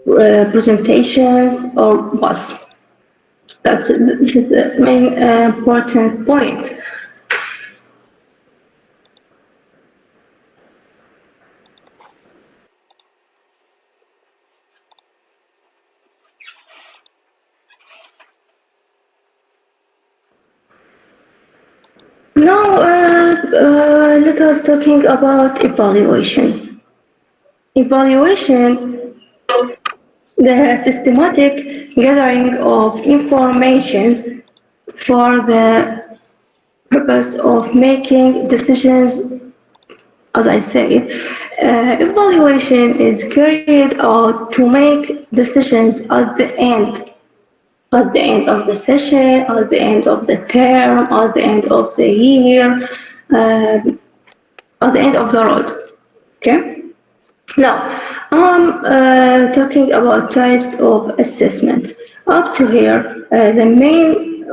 presentations, or both. This is the main important point. Now, let us talking about evaluation. Evaluation, the systematic gathering of information for the purpose of making decisions. As I said, evaluation is carried out to make decisions at the end of the session, at the end of the term, at the end of the year, at the end of the road. Okay. Now, I'm talking about types of assessment. Up to here, the main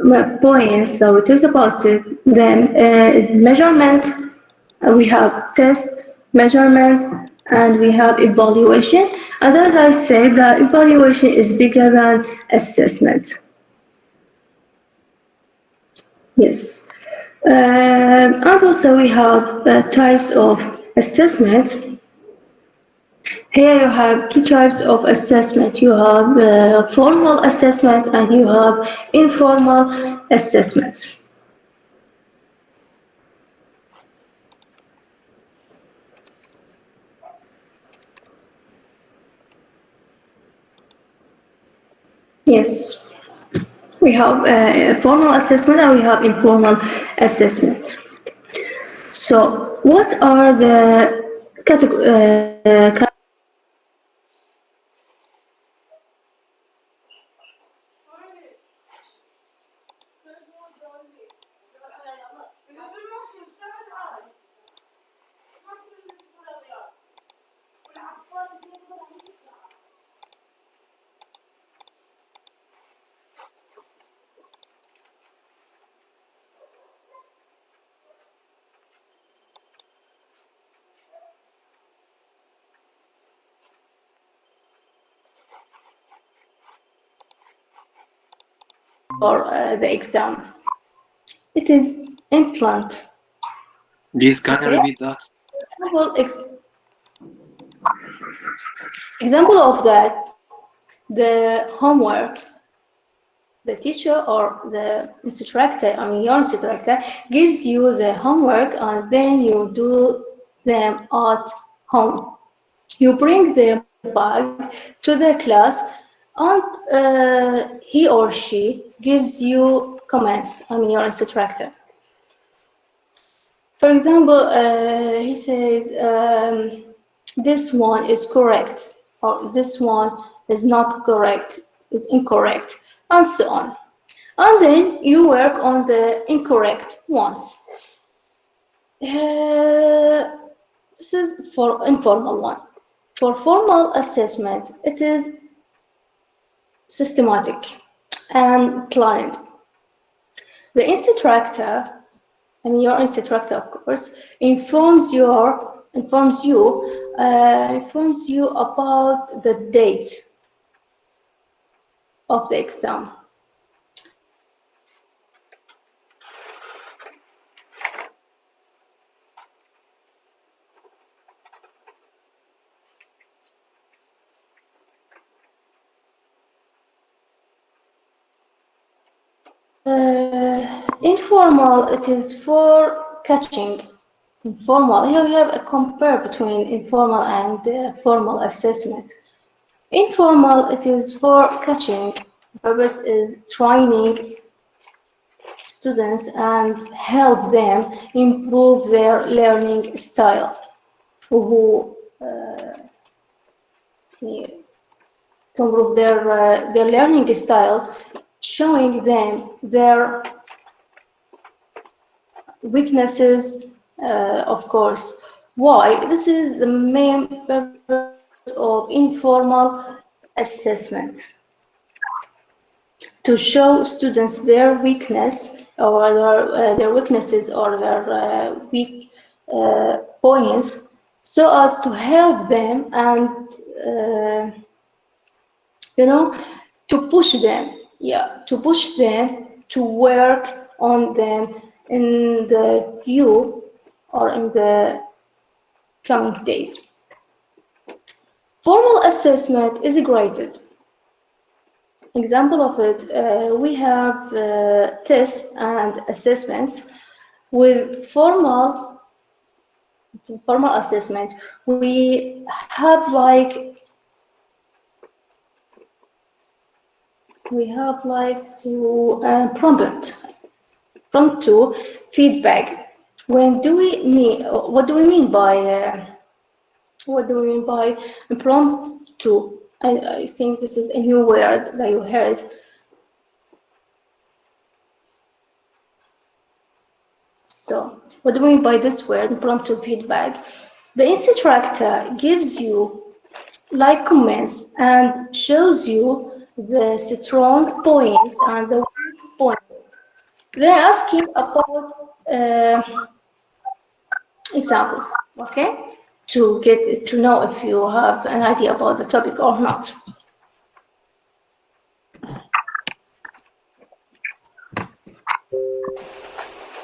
points that we talked about them is measurement. We have test, measurement, and we have evaluation. And as I said, the evaluation is bigger than assessment. Yes. And also we have types of assessment. Here you have two types of assessment. You have formal assessment and you have informal assessment. Yes, we have formal assessment and we have informal assessment. So what are the categories? For the exam, it is implant. Please, can you repeat that? Example of that, the homework, the teacher or the instructor, your instructor gives you the homework and then you do them at home. You bring them back to the class and he or she gives you comments, your instructor. For example, he says, this one is correct, or this one is not correct, is incorrect, and so on. And then you work on the incorrect ones. This is for informal one. For formal assessment, it is systematic and planned. The instructor, your instructor, of course, informs you about the date of the exam. Informal, it is for catching. Informal, here we have a compare between informal and formal assessment. Informal, it is for catching. The purpose is training students and help them improve their learning style. To improve their learning style, showing them their weaknesses, of course. Why? This is the main purpose of informal assessment. To show students their weakness or their weaknesses or their weak points, so as to help them and to push them, to push them to work on them in the view or in the coming days. Formal assessment is graded. Example of it, we have tests and assessments. With formal assessment, we have like to prompt to feedback. When do we mean? What do we mean by impromptu? I think this is a new word that you heard. So, what do we mean by this word, impromptu feedback? The instructor gives you like comments and shows you the strong points and the weak points. Then ask you about examples, okay? To get to know if you have an idea about the topic or not.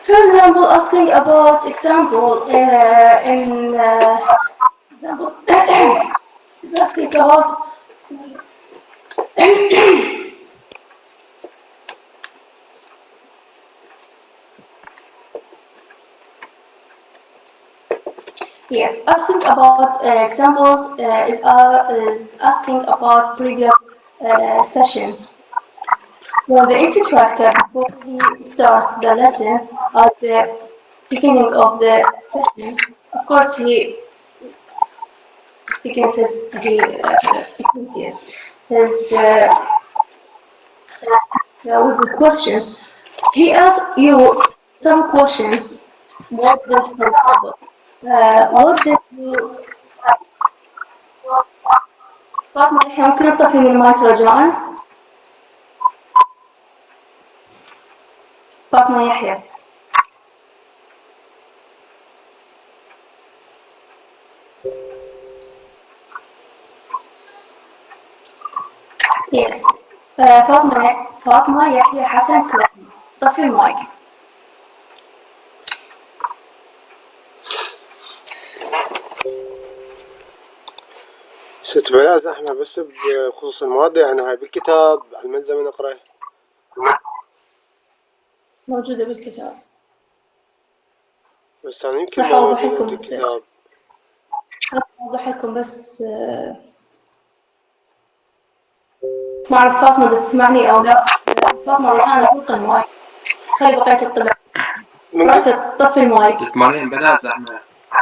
For example, asking about example example is asking about yes, asking about examples is asking about previous sessions. Well, the instructor, before he starts the lesson at the beginning of the session, of course, he begins his with the questions. He asks you some questions. What did, for example, what did you... فاطمة يحيى ممكن أطفي المايك رجاء؟ فاطمة يحيى. Yes. فاطمة يحيى حسن كلام. طفي المايك. ست بلا زحمة بس بخصوص المادة، يعني هاي بالكتاب على الملزمة نقرأ. موجودة بالكتاب. بس أنا يمكن ما موجودة بالكتاب. أوضح لكم بس ما أعرف فاطمة إذا تسمعني أو لا. فاطمة الآن أطلق المايك. خلي بقية الطلاب. طفي المايك. ست مريم بلا زحمة.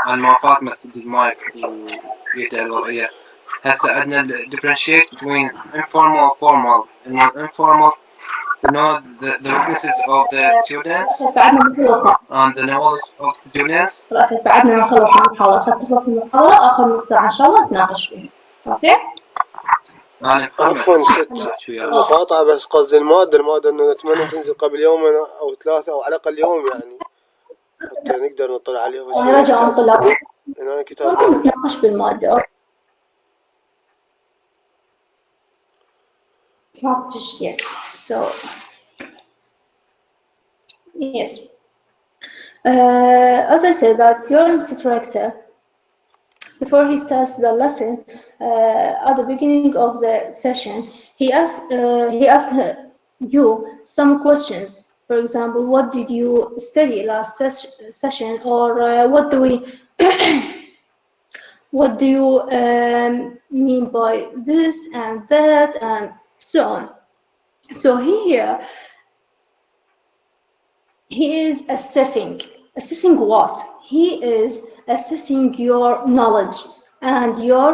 أنا ما فاطمة تسد المايك ويدها الوضعية. هسه عندنا differentiate between informal and formal. إنه informal the weaknesses of the students and the knowledge of students. بعدنا ما خلصنا المحاضرة. خلص المحاضرة آخر نص ساعة إن شاء الله نتناقش فيها. أوكي؟ عفوا ست مقاطعة، بس قصدي المادة إنه نتمنى تنزل قبل يومين أو ثلاثة أو على الأقل يوم، يعني حتى نقدر نطلع عليها. بس هنا كتاب نتناقش بالمادة. It's not pushed yet, so yes. As I said, that your instructor, before he starts the lesson, at the beginning of the session, he asks you some questions. For example, what did you study last session, or what do we what do you mean by this and that, and so on. So here he is assessing what? He is assessing your knowledge and your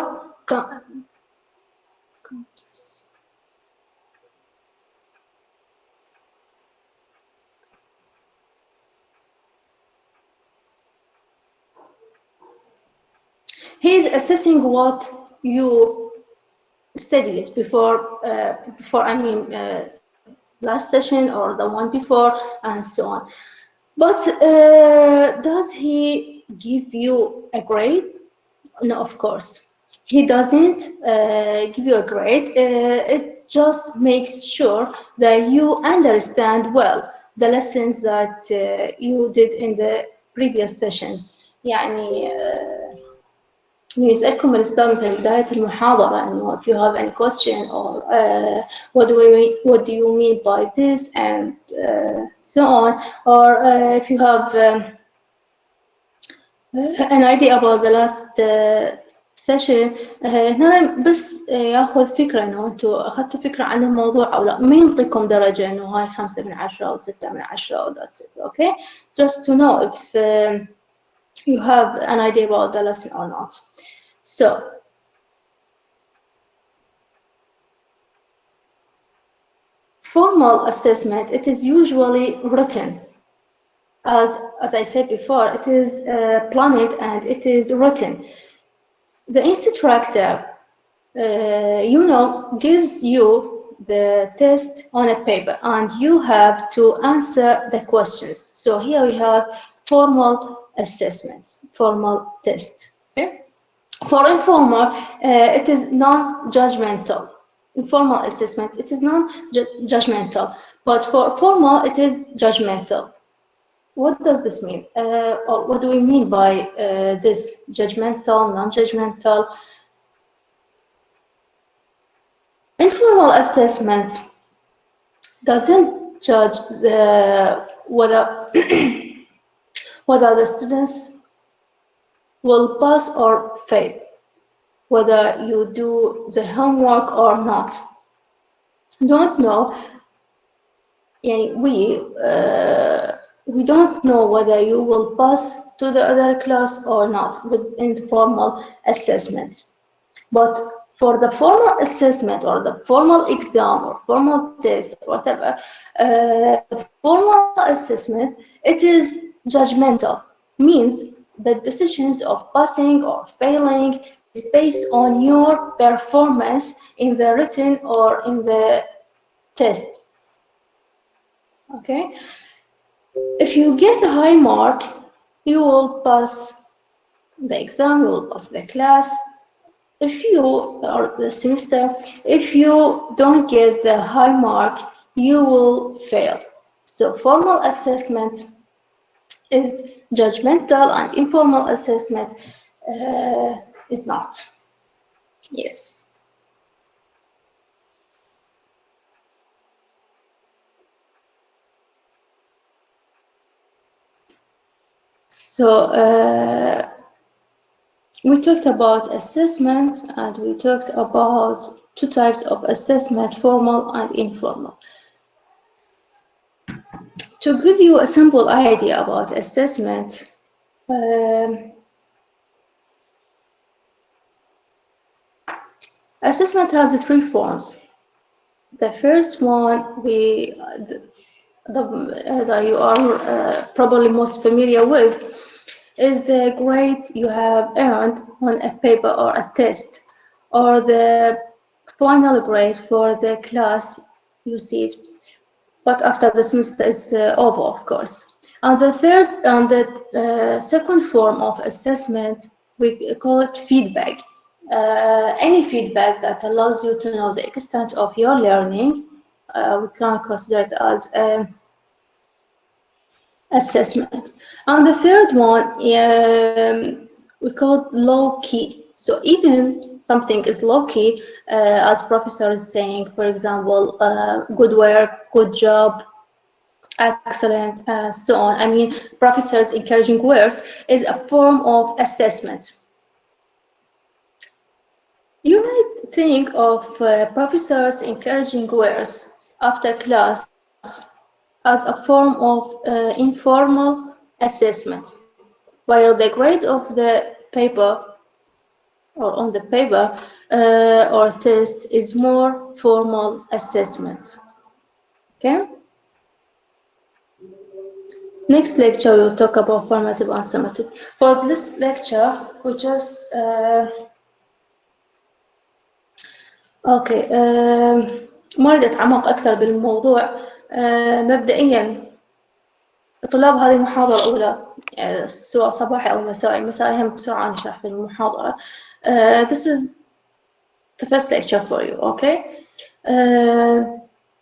he is assessing what you studied before last session or the one before, and so on. But does he give you a grade? No, of course. he doesn't give you a grade. It just makes sure that you understand well the lessons that you did in the previous sessions. يعني يسألكم الأستاذ مثل بداية المحاضرة إنه if you have any question or what do you mean by this and so on, or if you have an idea about the last session. هنا بس ياخذ فكرة إنه أنتم أخذتوا فكرة عن الموضوع أو لا، ما ينطيكم درجة إنه هاي 5 من 10 أو 6 من 10 أو that's it. Okay, just to know if you have an idea about the lesson or not. So formal assessment, it is usually written. As I said before, it is planned and it is written. The instructor, gives you the test on a paper and you have to answer the questions. So here we have formal assessment, formal test. Okay? For informal, it is non-judgmental. Informal assessment, it is non-judgmental, but for formal, it is judgmental. What does this mean? Or what do we mean by this judgmental, non-judgmental? Informal assessment doesn't judge whether whether the students will pass or fail, whether you do the homework or not. Don't know. We don't know whether you will pass to the other class or not with informal assessment. But for the formal assessment or the formal exam or formal test or whatever, formal assessment, it is judgmental, means the decisions of passing or failing is based on your performance in the written or in the test. Okay? If you get a high mark, you will pass the exam, you will pass the class. If you, or the semester, if you don't get the high mark, you will fail. So formal assessment is judgmental and informal assessment is not. Yes. So we talked about assessment and we talked about two types of assessment, formal and informal. To give you a simple idea about assessment, assessment has three forms. The first one that you are probably most familiar with is the grade you have earned on a paper or a test, or the final grade for the class you see it, but after the semester is over, of course. And the second form of assessment, we call it feedback. Any feedback that allows you to know the extent of your learning, we can consider it as assessment. And the third one, we call it low-key. So even something is low-key, as professor is saying, for example, good work, good job, excellent, so on. I mean, professors encouraging words is a form of assessment. You might think of professors encouraging words after class as a form of informal assessment, while the grade of the paper or on the paper or test is more formal assessment. Okay? Next lecture we'll talk about formative and summative. For this lecture, we just ما أريد أتعمق أكثر بالموضوع. مبدئيا طلاب هذه المحاضرة الأولى سواء صباحي أو مسائي هم بسرعة نشرح في المحاضرة. This is the first lecture for you. Okay.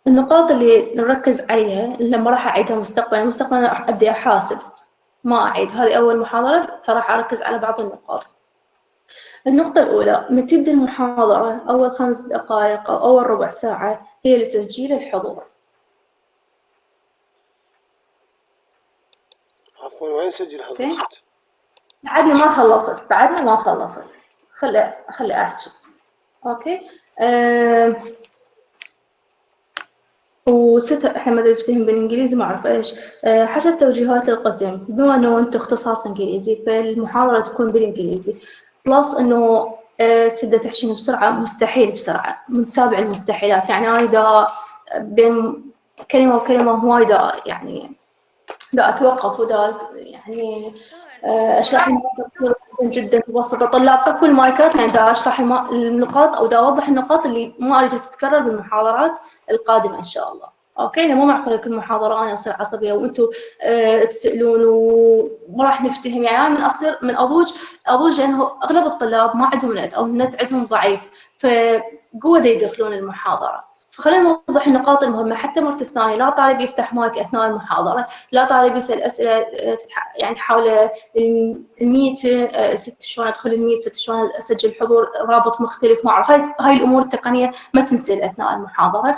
النقاط اللي نركز عليها لما راح أعيدها مستقبلا راح أبدأ أحاسب ما أعيد. هذه أول محاضرة فراح أركز على بعض النقاط. النقطة الأولى من تبدأ المحاضرة أول 5 دقائق أو أول ربع ساعة هي لتسجيل الحضور. عفوا وين نسجل حضرتك؟ بعدني ما خلصت. خلي أحكي. أوكي. احنا ما نفتهم بالانجليزي ما اعرف ايش. حسب توجيهات القسم بما انه انتم اختصاص انجليزي فالمحاضره تكون بالانجليزي بلس انه سدة تحشين بسرعه مستحيل بسرعه من 7 المستحيلات. يعني انا دا بين كلمه وكلمه هواي دا يعني دا اتوقف ودا يعني اشرح جدا مبسطه. طلاب طفوا المايكات يعني دا اشرح النقاط او دا اوضح النقاط اللي ما اريدها تتكرر بالمحاضرات القادمه ان شاء الله. اوكي. مو معقول كل محاضره انا اصير عصبيه وانتم تسالون وما راح نفتهم. يعني انا من اضوج لانه اغلب الطلاب ما عندهم نت او النت عندهم ضعيف فقوه يدخلون المحاضره. فخلينا نوضح النقاط المهمة حتى مرة الثانية. لا طالب يفتح مايك أثناء المحاضرة، لا طالب يسأل أسئلة يعني حول الميت شلون أدخل الميت شلون أسجل حضور رابط مختلف ما أعرف. هاي الأمور التقنية ما تنسال أثناء المحاضرة.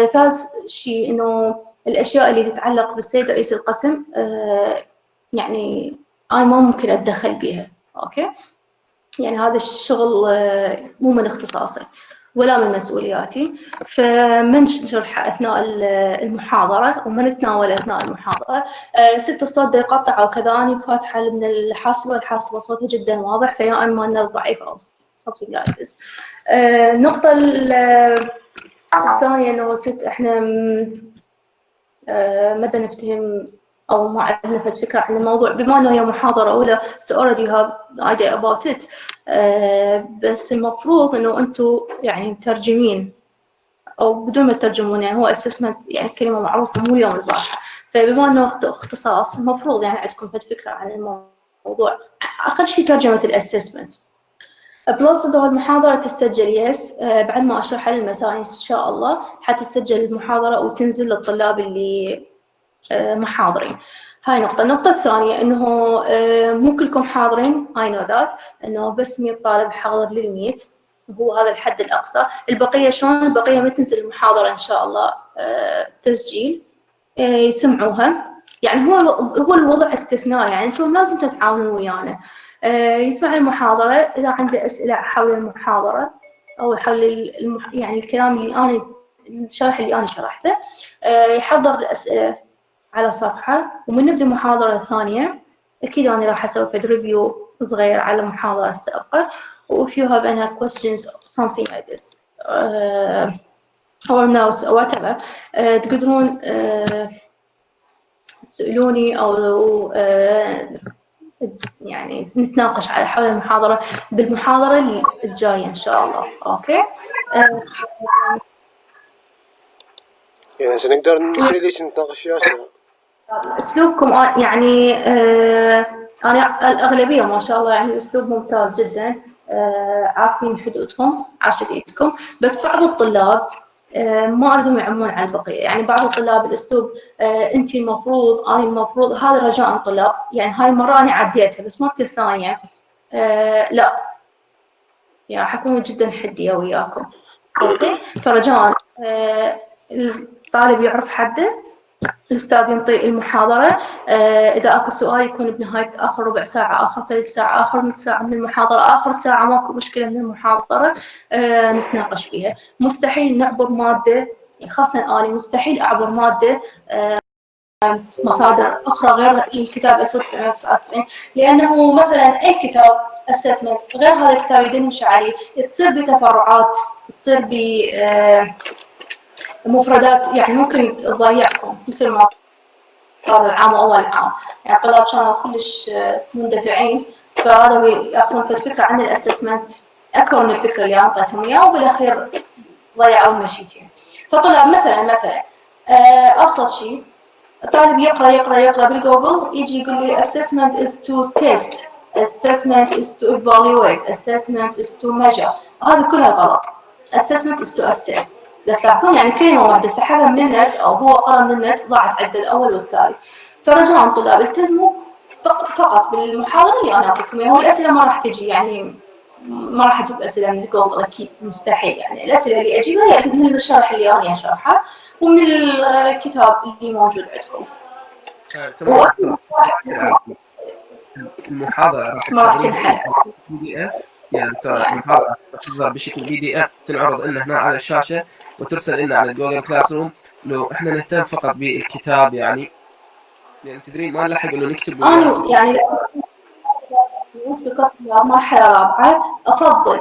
ثالث شيء إنه الأشياء اللي تتعلق بالسيد رئيس القسم يعني أنا ما ممكن أتدخل بها. أوكي. يعني هذا الشغل مو من اختصاصي ولا من مسؤولياتي فمن نشرح أثناء المحاضرة وما نتناول أثناء المحاضرة. 6 الصوت يقطع وكذا. أنا فاتحة من الحاسبة صوتها جدا واضح فيا إما أنه ضعيف أو something like this. النقطة الثانية إنه إحنا مدى نفتهم أو ما عندنا فكرة عن الموضوع بما إنه هي محاضرة أولى so already have idea about it. بس المفروض إنه أنتم يعني مترجمين أو بدون ما تترجمون. يعني هو assessment يعني كلمة معروفة مو اليوم البارحة فبما إنه اختصاص المفروض يعني عندكم فكرة عن الموضوع أقل شيء ترجمة الاسسمنت. بلس إنه المحاضرة تسجل يس بعد ما أشرحها للمسائل إن شاء الله حتسجل المحاضرة وتنزل للطلاب اللي محاضرين. هاي نقطة. النقطة الثانية إنه مو كلكم حاضرين I know that إنه بس 100 طالب حاضر لل100 هو هذا الحد الأقصى. البقية شلون؟ البقية ما تنزل المحاضرة إن شاء الله تسجيل يسمعوها. يعني هو الوضع استثنائي يعني أنتم لازم تتعاونون ويانا. يسمع المحاضرة إذا عنده أسئلة حول المحاضرة أو حول يعني الكلام اللي أنا الشرح اللي أنا شرحته يحضر الأسئلة على صفحة ومن نبدأ محاضرة ثانية أكيد أنا راح أسوي ريفيو صغير على المحاضرة السابقة و if you have any questions or something like this or notes or whatever تقدرون تسألوني أو يعني نتناقش على حول المحاضرة بالمحاضرة الجاية إن شاء الله. أوكي. يعني عشان نقدر ليش نتناقش يا شباب؟ أسلوبكم يعني أنا الأغلبية ما شاء الله يعني الأسلوب ممتاز جدا. عارفين حدودكم عاشت إيدكم. بس بعض الطلاب ما أريدهم يعمون على البقية. يعني بعض الطلاب الأسلوب أنت المفروض أنا المفروض هذا رجاء الطلاب. يعني هاي المرة أنا عديتها بس مرة الثانية لا يعني حكون جدا حدية وياكم. أوكي. فرجاء الطالب يعرف حده الأستاذ ينطي المحاضرة. إذا أكو سؤال يكون بنهاية آخر ربع ساعة آخر 3 ساعة آخر نص ساعة من المحاضرة آخر ساعة ماكو مشكلة من المحاضرة نتناقش فيها. مستحيل نعبر مادة يعني خاصة أنا مستحيل أعبر مادة مصادر أخرى غير الكتاب 1999 لأنه مثلا أي كتاب assessment غير هذا الكتاب يدمج عليه تصير بتفرعات تصير بمفردات يعني ممكن تضيعكم مثل ما صار العام وأول عام. يعني الطلاب كانوا كلش مندفعين فهذا يعطون فكرة عن الاسسمنت أكبر من الفكرة اللي أعطيتهم إياه وبالأخير ضيعوا المشيتين. فطلاب مثلا أبسط شيء الطالب يقرأ بالجوجل يجي يقول لي assessment is to test assessment is to evaluate, assessment is to measure. هذه كلها غلط. assessment is to assess. لا تلاحظون يعني كلمة واحدة سحبها من النت أو هو قرأ من النت ضاعت عند الأول والثاني. فرجاء الطلاب التزموا فقط بالمحاضرة اللي أنا أعطيكم إياها، والأسئلة ما راح تجي يعني ما راح أجيب أسئلة من جوجل أكيد مستحيل، يعني الأسئلة اللي أجيبها هي من الشرح اللي أنا أشرحه ومن الكتاب اللي موجود عندكم. المحاضرة راح تحضريها PDF، يعني المحاضرة راح تحضر بشكل PDF تنعرض لنا هنا على الشاشة وترسل لنا على جوجل كلاس روم. لو احنا نهتم فقط بالكتاب يعني تدرين ما نلحق انه نكتب يعني مرحلة رابعة أفضل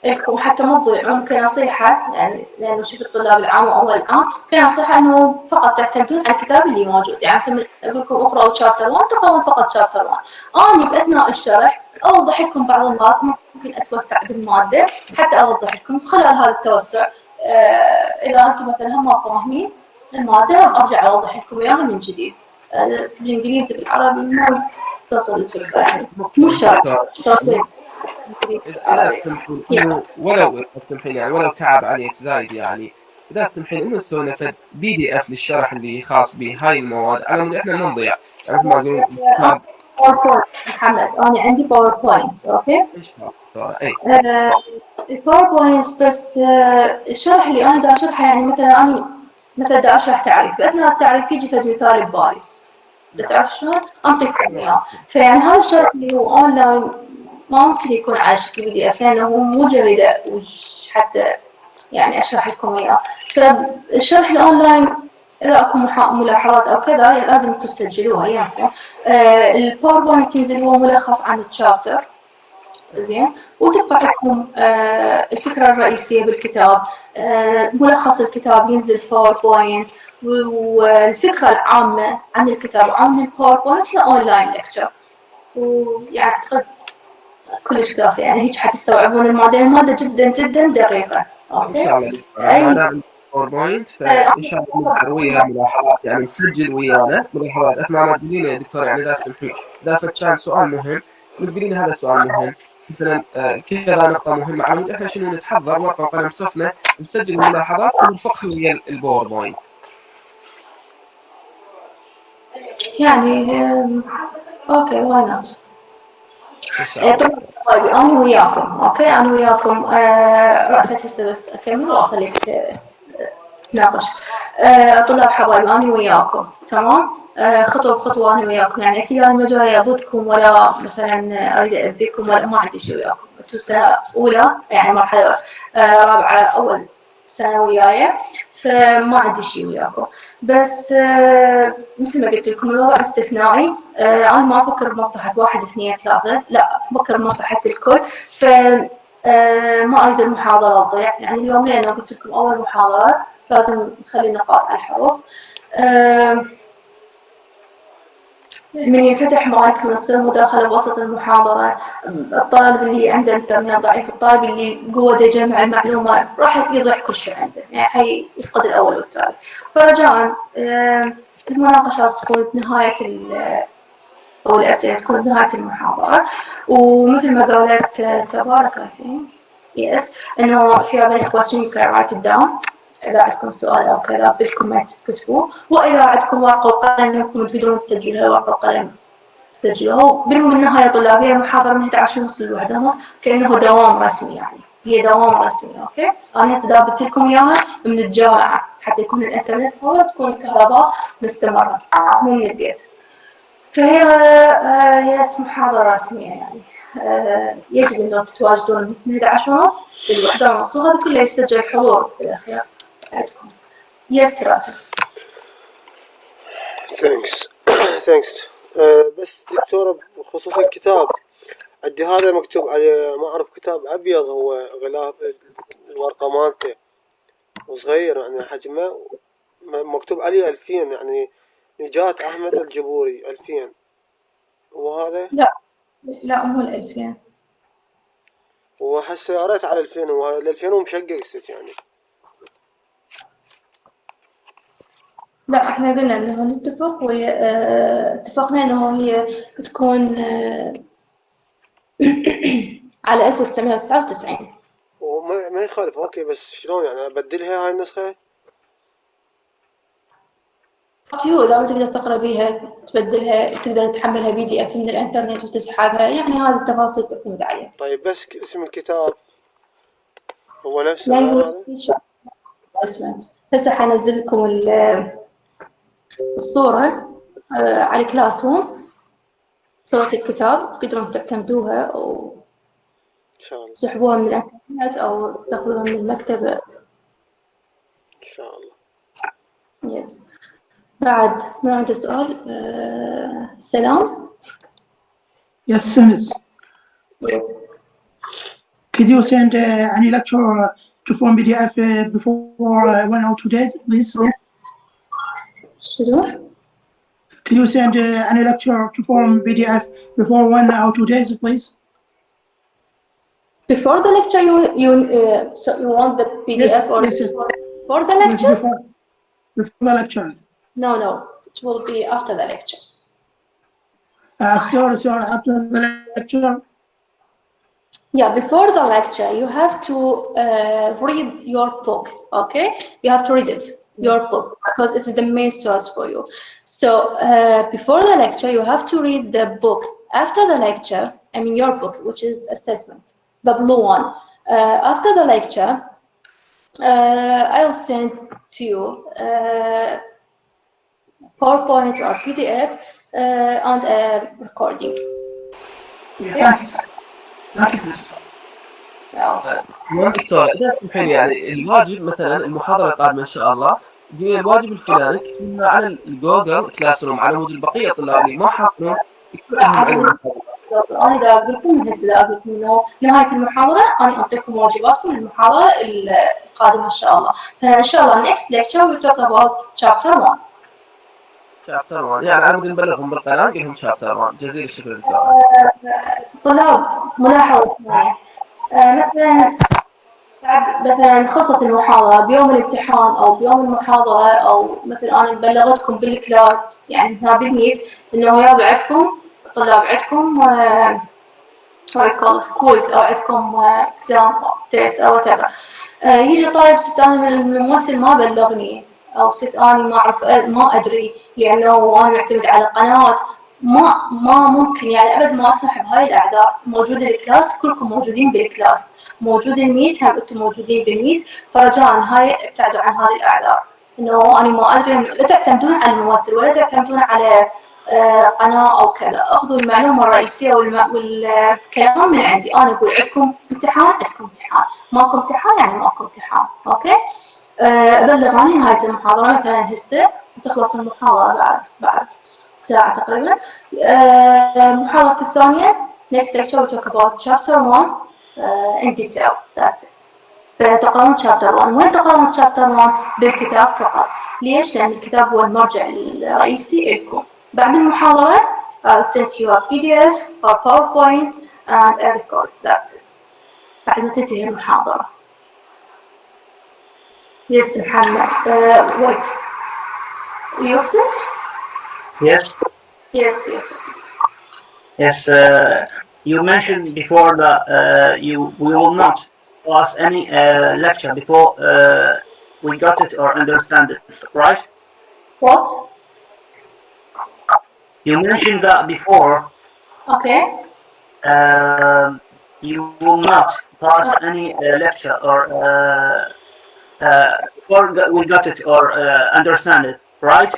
لكم حتى ما تضيعون كنصيحة، يعني لأنه شوف الطلاب العام وأول عام كنصيحة إنه فقط تعتمدون على الكتاب اللي موجود. يعني مثل أقول لكم اقرأوا شابتر 1 تقرأون فقط شابتر 1. أنا بأثناء الشرح أوضح لكم بعض النقاط، ممكن أتوسع بالمادة حتى أوضح لكم. خلال هذا التوسع إذا أنتم مثلا ما فاهمين المادة أرجع أوضح لكم إياها من جديد بالإنجليزي بالعربي ما توصل الفكرة، يعني مش شرح انه ولو تسمحين يعني ولو تعب عليك زايد، يعني اذا تسمحين انه نسوي لنا PDF للشرح اللي خاص بهاي المواد على مود احنا ما نضيع. يعني مثل ما نقول الكتاب محمد انا عندي باوربوينتس اوكي. اي الباوربوينتس بس الشرح اللي انا دا اشرحه يعني مثلا انا مثلا دا اشرح تعريف، باثناء التعريف يجي فد مثال ببالي تعرف شلون اعطيكم اياه. فيعني هذا الشرح اللي هو اونلاين ما ممكن يكون على شكل PDF لانه هو مو جريدة حتى يعني اشرح لكم اياه. فالشرح الاونلاين اذا اكو ملاحظات او كذا لازم تسجلوها يعني. الباوربوينت ينزل هو ملخص عن الشابتر زين، وتبقى لكم الفكرة الرئيسية بالكتاب، ملخص الكتاب ينزل باوربوينت، والفكرة العامة عن الكتاب وعن الباوربوينت هي اونلاين لكتشر. ويعني اعتقد كلش كافي، يعني هيك حتستوعبون المادة. المادة جدا جدا دقيقة. ان شاء الله ما دام باوربوينت فان شاء الله نظهر ويا ملاحظات، يعني نسجل ويانا ملاحظات اثناء ما تقولين يا دكتور يعني اذا تسمحين اذا كان سؤال مهم تقولين هذا السؤال مهم مثلا كذا نقطة مهمة على مود احنا شنو نتحضر ورقة وقلم صفنا نسجل الملاحظات ونرفقها ويا الباوربوينت. يعني اوكي واي نوت. طيب انا وياكم اوكي انا وياكم رأفت هسه بس اكمل واخليك تناقش. طلاب حبايبي انا وياكم تمام خطوه بخطوه انا وياكم، يعني اكيد انا ما جايه ضدكم ولا مثلا اريد اذيكم ولا ما عندي شيء وياكم. انتم سنه اولى يعني مرحله رابعه اول سنه وياي فما عندي شيء وياكم. بس مثل ما قلت لكم الوضع استثنائي. انا ما افكر بمصلحه واحد اثنين ثلاثه، لا افكر بمصلحه الكل. ف ما اريد المحاضره تضيع، يعني اليوم لانه قلت لكم اول محاضره لازم نخلي نقاط على الحروف. من ينفتح مايك من تصير مداخلة بوسط المحاضرة. الطالب اللي عنده الانترنت ضعيف، الطالب اللي قوة يجمع المعلومة راح يضيع كل شيء عنده، يعني حيفقد الأول والثاني. فرجاء المناقشات تكون بنهاية أو الأسئلة تكون بنهاية المحاضرة. ومثل ما قالت تبارك يس إنه في هذا question write it down. إذا عندكم سؤال أو كذا بالكومنتس تكتبوه، وإذا عندكم ورقة وقلم إنكم تريدون تسجلوها ورقة وقلم تسجلوها. بالرغم إنها هي طلابية المحاضرة من 11:30 ل 1:30 كأنه دوام رسمي، يعني هي دوام رسمي أوكي. أنا هسه دابت لكم إياها من الجامعة حتى يكون الإنترنت فور تكون الكهرباء مستمرة مو من البيت. فهي هي محاضرة رسمية يعني. يجب أنه تتواجدون من 11:30 ل 1:30 وهذا كله يسجل حضور في الأخير عندكم. يس رافت. ثانكس. بس دكتورة بخصوص الكتاب عندي هذا مكتوب عليه ما أعرف كتاب أبيض هو غلاف الورقة مالته وصغير يعني حجمه مكتوب عليه 2000 يعني نجاة أحمد الجبوري 2000 وهذا لا مو 2000. وحسه قريت على 2000 وهذا 2000 ومشقق ست يعني. لا احنا قلنا انه نتفق اتفقنا انه هي بتكون على 1999. وما يخالف اوكي، بس شلون يعني ابدلها هاي النسخة؟ إذا ما تقدر تقرأ بيها تبدلها، تقدر تحملها PDF من الإنترنت وتسحبها، يعني هذه التفاصيل تعتمد عليها. طيب بس اسم الكتاب هو نفسه غير هذا؟ Assessment. هسه حنزل لكم الصورة على كلاس روم، صورة الكتاب تقدرون تعتمدوها أو ان شاء الله. تسحبوها من الإنترنت أو تاخذوها من المكتبة. ان شاء الله. يس. بعد ما عنده سؤال. سلام. Yes, Miss. Yes. Could you send any lecture to form PDF before 1 or 2 days, please? شنو؟ Could you send any lecture to form PDF before 1 or 2 days, please? Before the lecture, so you want the PDF Yes, or yes, yes. before the Yes, lecture? before the lecture. No, it will be after the lecture. Sorry, after the lecture. Yeah, before the lecture, you have to read your book, okay? You have to read it, your book, because it is the main source for you. So before the lecture, you have to read the book. After the lecture, I mean your book, which is assessment, the blue one. After the lecture, I'll send to you PowerPoint or PDF and a recording. Thanks. Thanks. دكتور اذا تسمحين لي، يعني الواجب مثلا المحاضره القادمه ان شاء الله قلنا الواجب الفلاني كتبنا على الجوجل كلاس روم على مود البقيه الطلاب اللي ما حاطين يكتبوا لهم على المحاضره. أنا دا أقول لكم هسه دا أقول لكم إنه نهاية المحاضرة أنا أعطيكم واجباتكم للمحاضرة القادمة إن شاء الله. فإن شاء الله next lecture we talk about chapter 1. شابتر 1 يعني على مود نبلغهم بالقناه نقول لهم شابتر 1. جزيل الشكر دكتور. طلاب ملاحظة ثانية. مثلا خلصت المحاضرة بيوم الامتحان أو بيوم المحاضرة، أو مثلا أنا بلغتكم بالكلاس يعني هنا بالنيت إنه يا عندكم طلاب عندكم كويز أو عندكم إكزام أو تيست أو whatever. يجي طالب ست أنا من الممثل ما بلغني، أو ست أنا ما أعرف ما أدري لأنه أنا معتمد على قنوات، ما ممكن يعني أبد ما أسمح بهاي الأعذار. موجودة الكلاس، كلكم موجودين بالكلاس، موجود الميت، هم أنتم موجودين بالميت، فرجاء هاي ابتعدوا عن هذه الأعذار. إنه أنا ما أدري، لا تعتمدون على الممثل ولا تعتمدون على قناة أو كذا. أخذوا المعلومة الرئيسية والكلام من عندي. أنا أقول عندكم امتحان، عندكم امتحان، ماكو امتحان يعني ماكو امتحان. أوكي؟ أبلغ عن نهاية المحاضرة مثلا هسه تخلص المحاضرة بعد ساعة تقريبا. المحاضرة الثانية next lecture we talk about chapter 1 in detail. That's it. فتقرأون chapter 1. وين تقرأون chapter 1؟ بالكتاب فقط. ليش؟ لأن الكتاب هو المرجع الرئيسي لكم. بعد المحاضرة I'll send you a PDF or PowerPoint and a record. That's it. بعد ما تنتهي المحاضرة. Yes, محمد. Wait. Yusuf? Yes. Yes. You mentioned before that we will not pass any lecture before we got it or understand it, right? What? You mentioned that before. Okay. You will not pass any lecture or before we got it or understand it, right?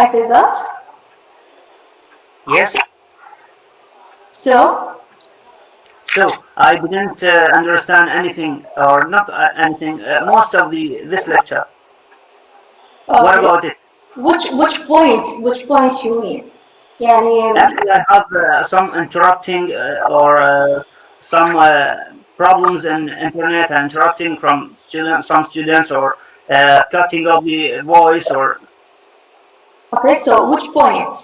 I said that. Yes. So I didn't understand anything or not anything. Most of this lecture. What about it? Which point you mean? يعني Actually, I have some interrupting or some problems in internet, interrupting from some students, or cutting off the voice, or. Okay, so which point?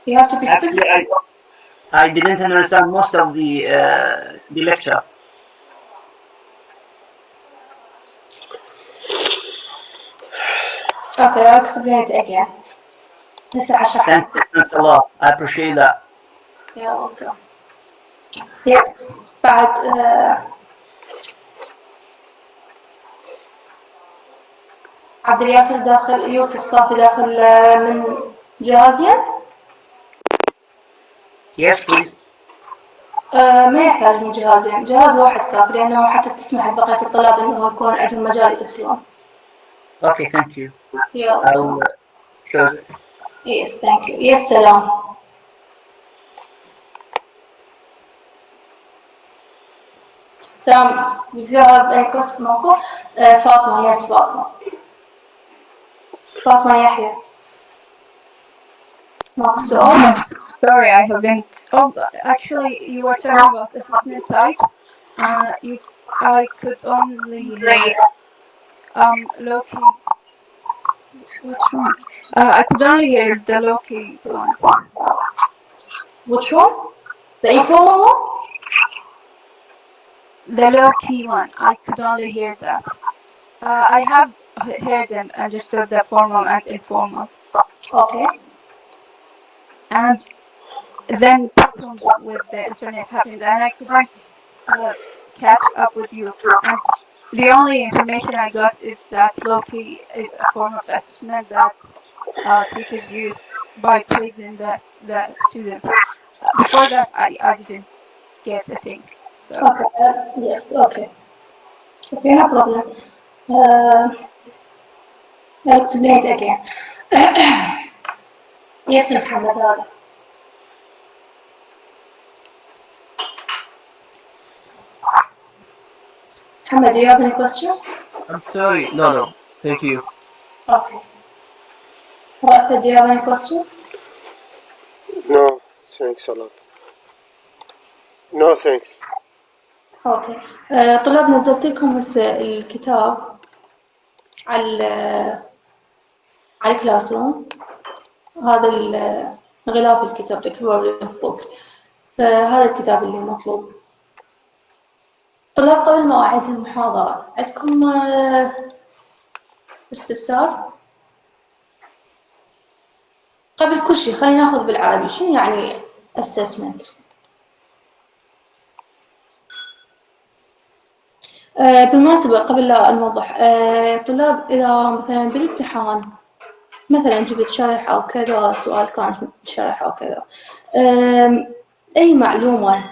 You have to be specific. Actually, I didn't understand most of the lecture. Okay, I'll explain it again. Thanks a lot. I appreciate that. اوكي. يس بعد عبد الياسر داخل، يوسف صافي داخل من جهازين. Yes, please. ما يحتاج من جهازين، جهاز واحد كافي، لأنه حتى تسمح لبقية الطلاب إنه يكون عندهم مجال يدخلون. Okay, thank you. I'll close it. Yes, thank you. Yes, سلام. Sam, if you have any question, Fatma, yes, Fatma. Fatma Yahya. Sorry, I haven't. Oh, actually, you were talking about assessment types. I could only hear low-key. Which one? I could only hear the low-key one. Which one? The informal one? The low-key one. I could only hear that. I have heard and understood the formal and informal. Okay. And then problems with the internet happened, and I couldn't catch up with you. And the only information I got is that low-key is a form of assessment that teachers use by praising the students. Before that, I didn't get a thing. So. Okay. Yes. Okay. Okay. No problem. I'll explain it again. Yes, Muhammad. Muhammad, do you have any question? I'm sorry. No. Thank you. Okay. Rafa, do you have any question? No, thanks a lot. No, thanks. اوكي. طلاب نزلت لكم هسه الكتاب على الكلاس روم. هذا غلاف الكتاب تكبر بوك. هذا الكتاب اللي مطلوب. طلاب قبل ما أعيد المحاضرة عندكم استفسار؟ قبل كل شيء خلينا ناخذ بالعربي شنو يعني assessment. بالمناسبة قبل لا نوضح طلاب إذا مثلا بالامتحان مثلا جبت شرح أو كذا سؤال كان شرح أو كذا أي معلومة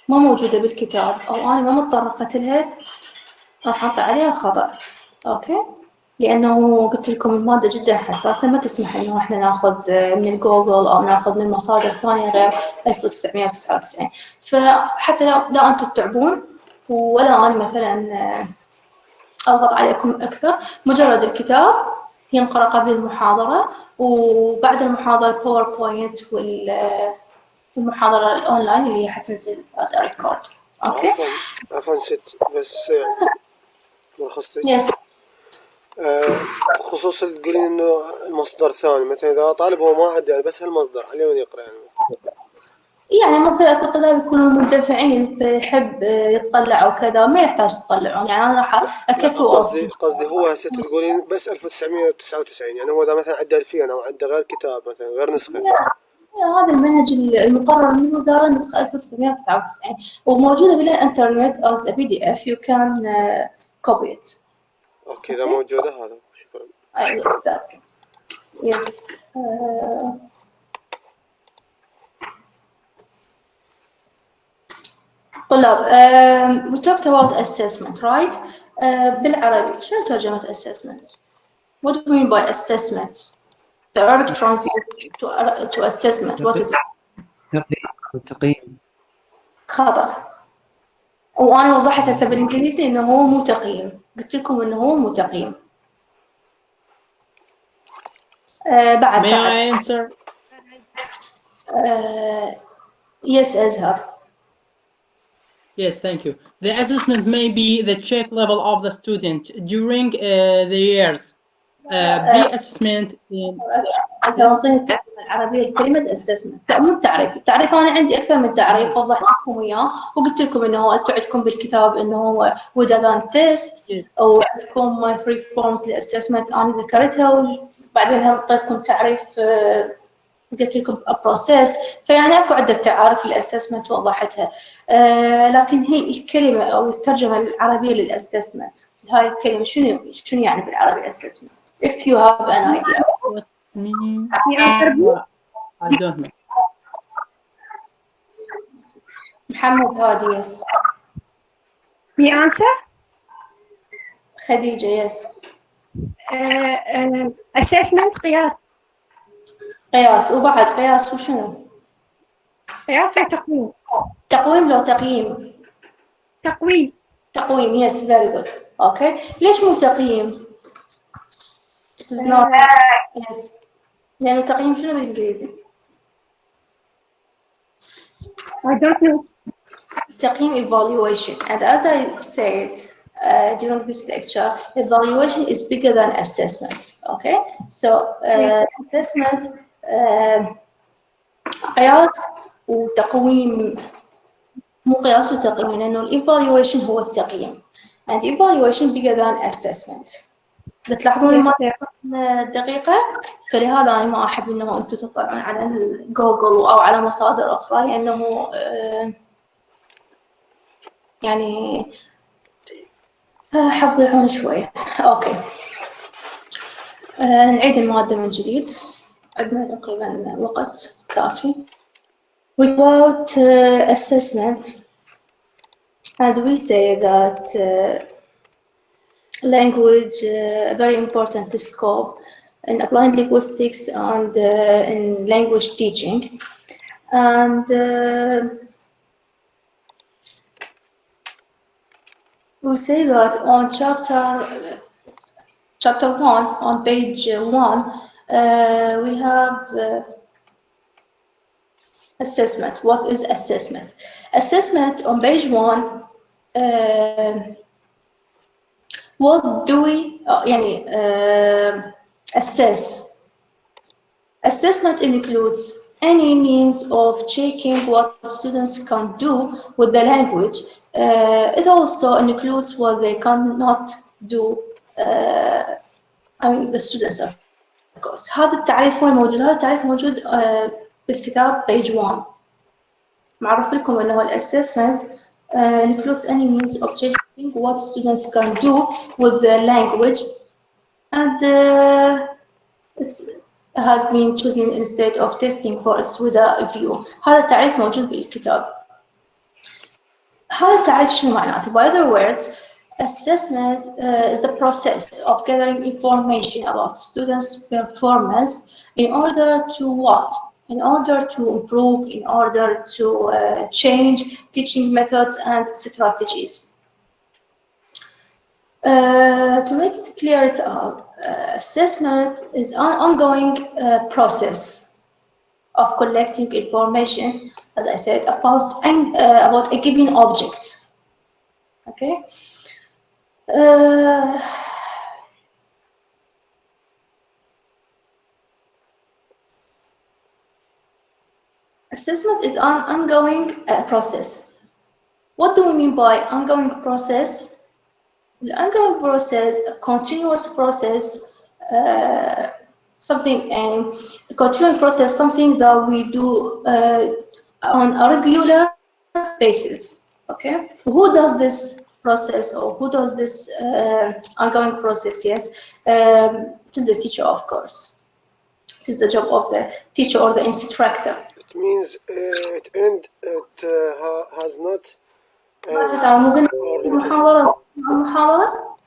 ما موجودة بالكتاب أو أنا ما متطرقت لها راح أحط عليها خطأ. أوكي، لأنه قلت لكم المادة جدا حساسة ما تسمح إنه إحنا ناخذ من جوجل أو ناخذ من مصادر ثانية غير 1999. فحتى لا أنتم تتعبون ولا أنا مثلا أضغط عليكم أكثر، مجرد الكتاب ينقرأ قبل المحاضرة وبعد المحاضرة باوربوينت والمحاضرة الأونلاين اللي هي حتنزل as a record. أوكي. عفوا ست بس ملخصتك. يس. بخصوص تقولين إنه المصدر ثاني مثلا إذا طالب هو ما عنده يعني بس هالمصدر عليه وين يقرأ يعني مثلا الطلاب يكونوا مندفعين فيحب يطلع أو كذا ما يحتاج تطلعون، يعني أنا راح أكفي. قصدي هو هسه تقولين بس 1999 يعني هو إذا مثلا عنده 2000 أو عنده غير كتاب مثلا غير نسخة. هذا المنهج المقرر من الوزارة نسخة 1999 وموجودة بالإنترنت as a PDF you can copy it. أوكي إذا موجودة هذا شكرا. Yes, that's it. Yes. طلاب we talked about assessment right. بالعربي شنو ترجمة assessment؟ What do you mean by assessment? The Arabic translation to assessment what is it؟ تقييم. خطأ. وأنا وضحت هسه بالإنجليزي إنه هو مو تقييم، قلت لكم إنه هو مو تقييم. بعد. May I answer? Yes, Azhar. Yes, thank you. The assessment may be the check level of the student during the years. Pre-assessment in العربية كلمة assessment. لا مو التعريف، التعريف أنا عندي أكثر من تعريف وضحت لكم إياه وقلت لكم إنه أنتم عندكم بالكتاب إنه هو whether done test أو عندكم 3 forms للassessment أنا ذكرتها وبعدين هم أعطيتكم تعريف قلت لكم بروسيس، فيعني اكو عدة تعارف للاسسمنت وضحتها. لكن هي الكلمة او الترجمة العربية للاسسمنت، هاي الكلمة شنو يعني بالعربي الاسسمنت؟ If you have an idea. I don't know. محمد هادي يس. The answer? خديجة يس. Assessment قياس. قياس، وبعد قياس وشنو؟ قياس وتقويم. تقويم لو تقييم؟ تقويم. تقويم يس very good. اوكي ليش مو تقييم؟ It is not yes. لأنه تقييم شنو بالإنجليزي؟ I don't know. تقييم evaluation, and as I said during this lecture, evaluation is bigger than assessment. Okay, so assessment قياس وتقويم، مو قياس وتقييم، لأنه evaluation هو التقييم and evaluation bigger than assessment. بتلاحظون دقيقة، فلهذا أنا ما أحب إنه أنتم تطلعون على جوجل أو على مصادر أخرى، لأنه يعني حتضيعون شوية. أوكي نعيد المادة من جديد، عندنا تقريبا وقت كافي. Without assessment, and we say that language very important to scope in applied linguistics and in language teaching, and we say that on chapter 1 on page 1 we have assessment. What is assessment? Assessment on page 1. What do we assess? Assessment includes any means of checking what students can do with the language. It also includes what they cannot do. The students of course. هذا التعريف وين موجود؟ هذا التعريف موجود بالكتاب page 1. معرف لكم إنه الassessment includes any means of checking what students can do with the language, and it has been chosen instead of testing for its with a view. هذا التعريف موجود بالكتاب. هذا التعريف شنو معناته؟ By other words, assessment is the process of gathering information about students' performance in order to what? In order to improve, in order to change teaching methods and strategies. To make it clear, assessment is an ongoing process of collecting information, as I said, about a given object. Okay. Assessment is an ongoing process. What do we mean by ongoing process? The ongoing process, a continuous process, something that we do on a regular basis. Okay, who does this process, or who does this ongoing process? Yes, it is the teacher, of course. It is the job of the teacher or the instructor. It means it has not المحاضرة.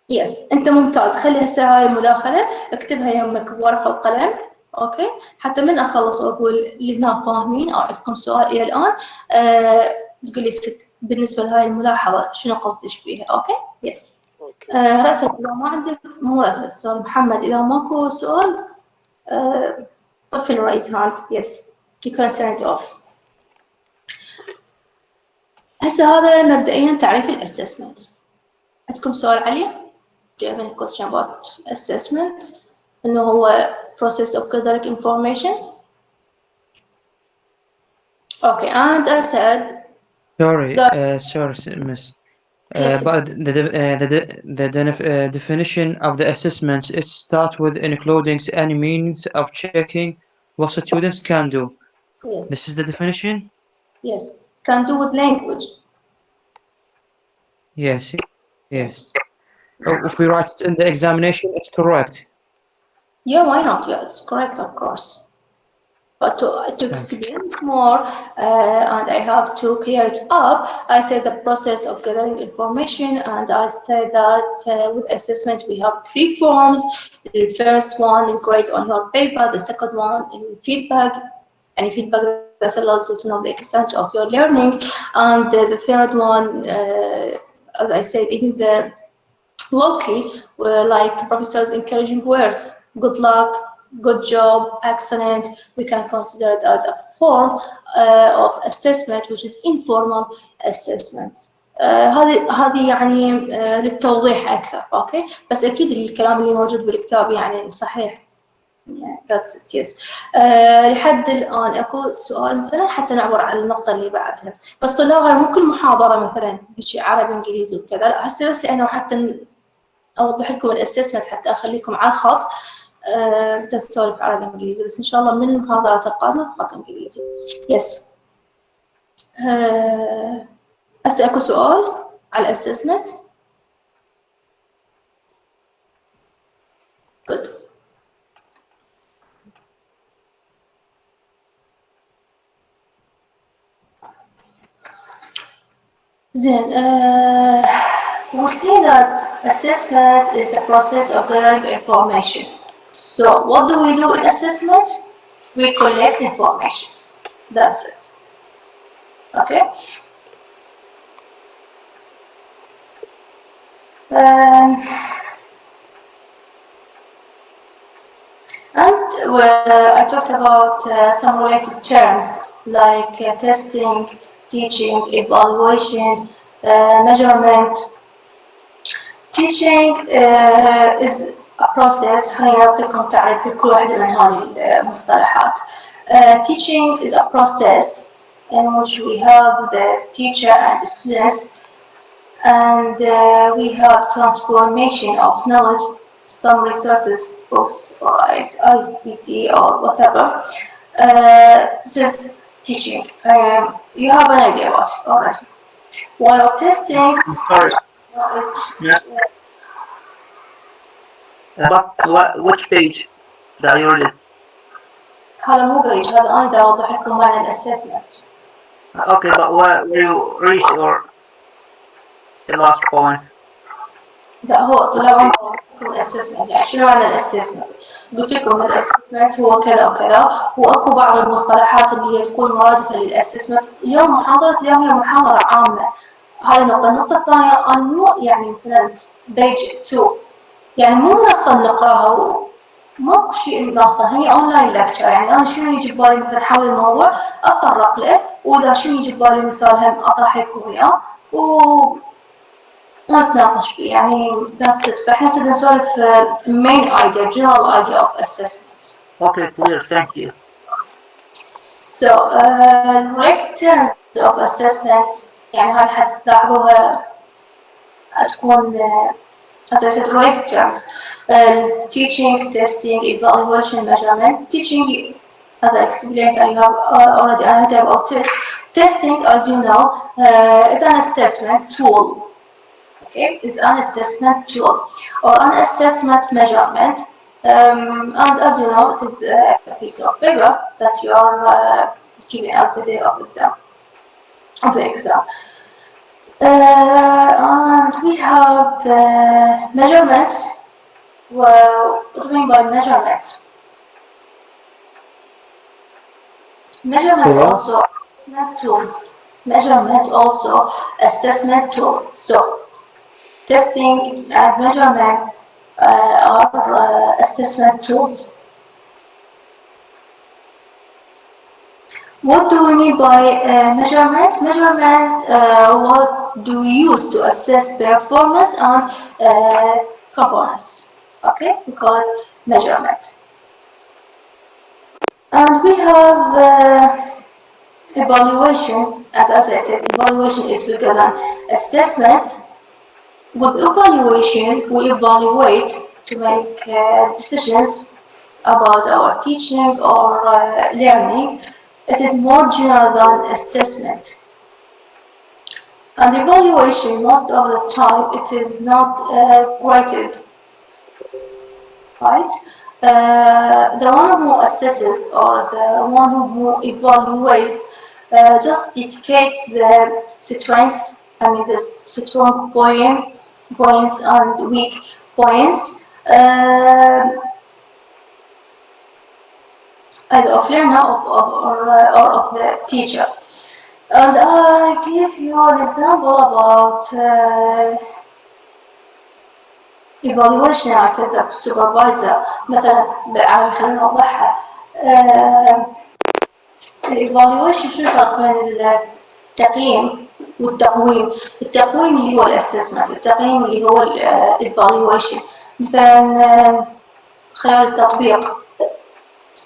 يس انت ممتاز، خلي هسه هاي المداخلة اكتبها يمك بورقة وقلم، اوكي، حتى من اخلص واقول اللي هنا فاهمين او عندكم سؤال الى الان تقول لي ست بالنسبة لهاي الملاحظة شنو قصدك فيها. اوكي يس. رفض اذا ما عندك، مو رفض سؤال محمد، اذا ماكو سؤال طفي الرايز هاند. يس you can turn it off. هسه هذا مبدئيا تعريف الاسسمنت. عندكم سؤال عليه؟ Do you have any question about assessment? إنه هو process of gathering information. Okay, and I said. Sorry, miss. But the definition of the assessment is start with including any means of checking what students can do. Yes. This is the definition? Yes. Can do with language. Yes. Yes. If we write it in the examination, it's correct. Yeah, why not? Yeah, it's correct, of course. But to explain it more, and I have to clear it up, I said the process of gathering information, and I said that with assessment we have 3 forms. The first one, grade on your paper. The second one, in feedback, any feedback that allows you to know the extent of your learning. And the third one, as I said, even the low-key, like professors' encouraging words, good luck, good job, excellent, we can consider it as a form of assessment, which is informal assessment. هذه يعني للتوضيح أكثر، أوكي؟ بس أكيد الكلام اللي موجود بالكتاب يعني صحيح. That's it, yes. لحد الآن أكو سؤال مثلا حتى نعبر على النقطة اللي بعدها. بس طلابها مو كل محاضرة مثلا بشي عربي إنجليزي وكذا، لا هسه بس لأنه حتى أوضح لكم الاسسمنت حتى أخليكم على الخط. تسولف عربي إنجليزي، بس إن شاء الله من المحاضرات القادمة فقط إنجليزي. يس. هسه أكو سؤال على الاسسمنت. Good. زين. We see that assessment is the process of gathering information. So what do we do in assessment? We collect information. That's it. Okay. And I talked about some related terms like testing, teaching, evaluation, measurement. Teaching is a process. خلينا نعطيكم تعريف لكل واحدة من هذه المصطلحات. Teaching is a process in which we have the teacher and the students, and we have transformation of knowledge, some resources, books or ICT or whatever. This is teaching. You have an idea about it already. While testing, which page that you read? هذا مو بريد، هذا أنا دا أوضح لكم معنى الاسسمنت. Okay, but where you reach or the last point? لا هو طلاب الاسسمنت، يعني شنو معنى الاسسمنت؟ قلت لكم الاسسمنت هو كذا وكذا، واكو بعض المصطلحات اللي هي تكون مرادفة للاسسمنت. اليوم محاضرة اليوم هي محاضرة عامة. هذه النقطة. النقطة الثانية أنا مو يعني مثلا بيج 2 يعني مو منصة نقراها، ماكو شيء منصة، هي أونلاين لكتشر. يعني أنا شنو يجي ببالي مثلا حول الموضوع أتطرق له، وإذا شنو يجي ببالي مثال هم أطرح لكم إياه ونتناقش فيه. يعني that's it. فإحنا صرنا نسولف main idea, general idea of assessment. Okay, clear. Thank you. So related terms of assessment يعني هاي حتى تلاحظوها تكون as I said related terms. Teaching, testing, evaluation, measurement. Teaching, as I explained, I have already an idea about it. Testing, as you know, is an assessment tool. Okay, is an assessment tool or an assessment measurement. And as you know, it is a piece of paper that you are giving out the day of exam. Of the exam. And we have measurements. Well, what do we mean by measurements? Measurement also tools. Measurement also assessment tools. So testing and measurement are assessment tools. What do we mean by measurement? Measurement, what do we use to assess performance on components? Okay, we call it measurement. And we have evaluation, and as I said, evaluation is bigger than assessment. With evaluation, we evaluate to make decisions about our teaching or learning. It is more general than assessment. And evaluation, most of the time, it is not graded, right? The one who assesses or the one who evaluates just dedicates the strengths, the strong points and weak points either of learner or of the teacher. And I give you an example about evaluation على سبيل السوبرفايزر. مثلا خلينا نوضحها. الايفالويشن شو الفرق بين التقييم والتقويم؟ التقويم اللي هو الاسسمنت، التقييم اللي هو الايفالويشن. مثلا خلال التطبيق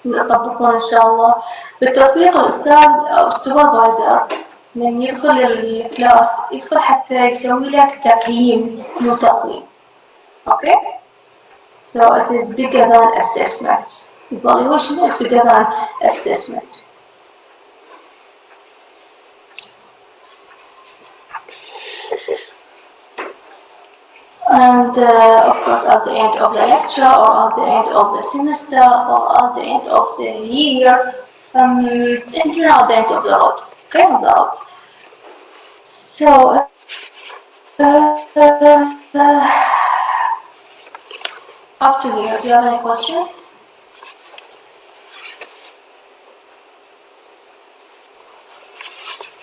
نطبقون ان شاء الله. بالتطبيق الاستاذ او السوبرفايزر من يدخل الكلاس يدخل حتى يسوي لك تقييم مو تقويم. Okay, so it is bigger than assessment. Evaluation is bigger than assessment. And of course, at the end of the lecture, or at the end of the semester, or at the end of the year, in general, at the end of the road. Okay, on the road. So. Up to here, do you have any question?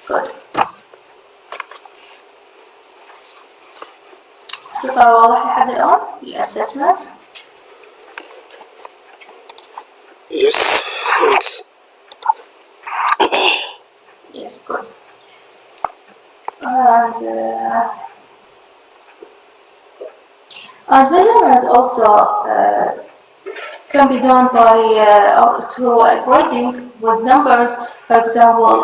Good. صار واضح لحد الآن الاسسمنت؟ Yes, thanks. Yes, good. And measurement also can be done by or through grading with numbers. For example,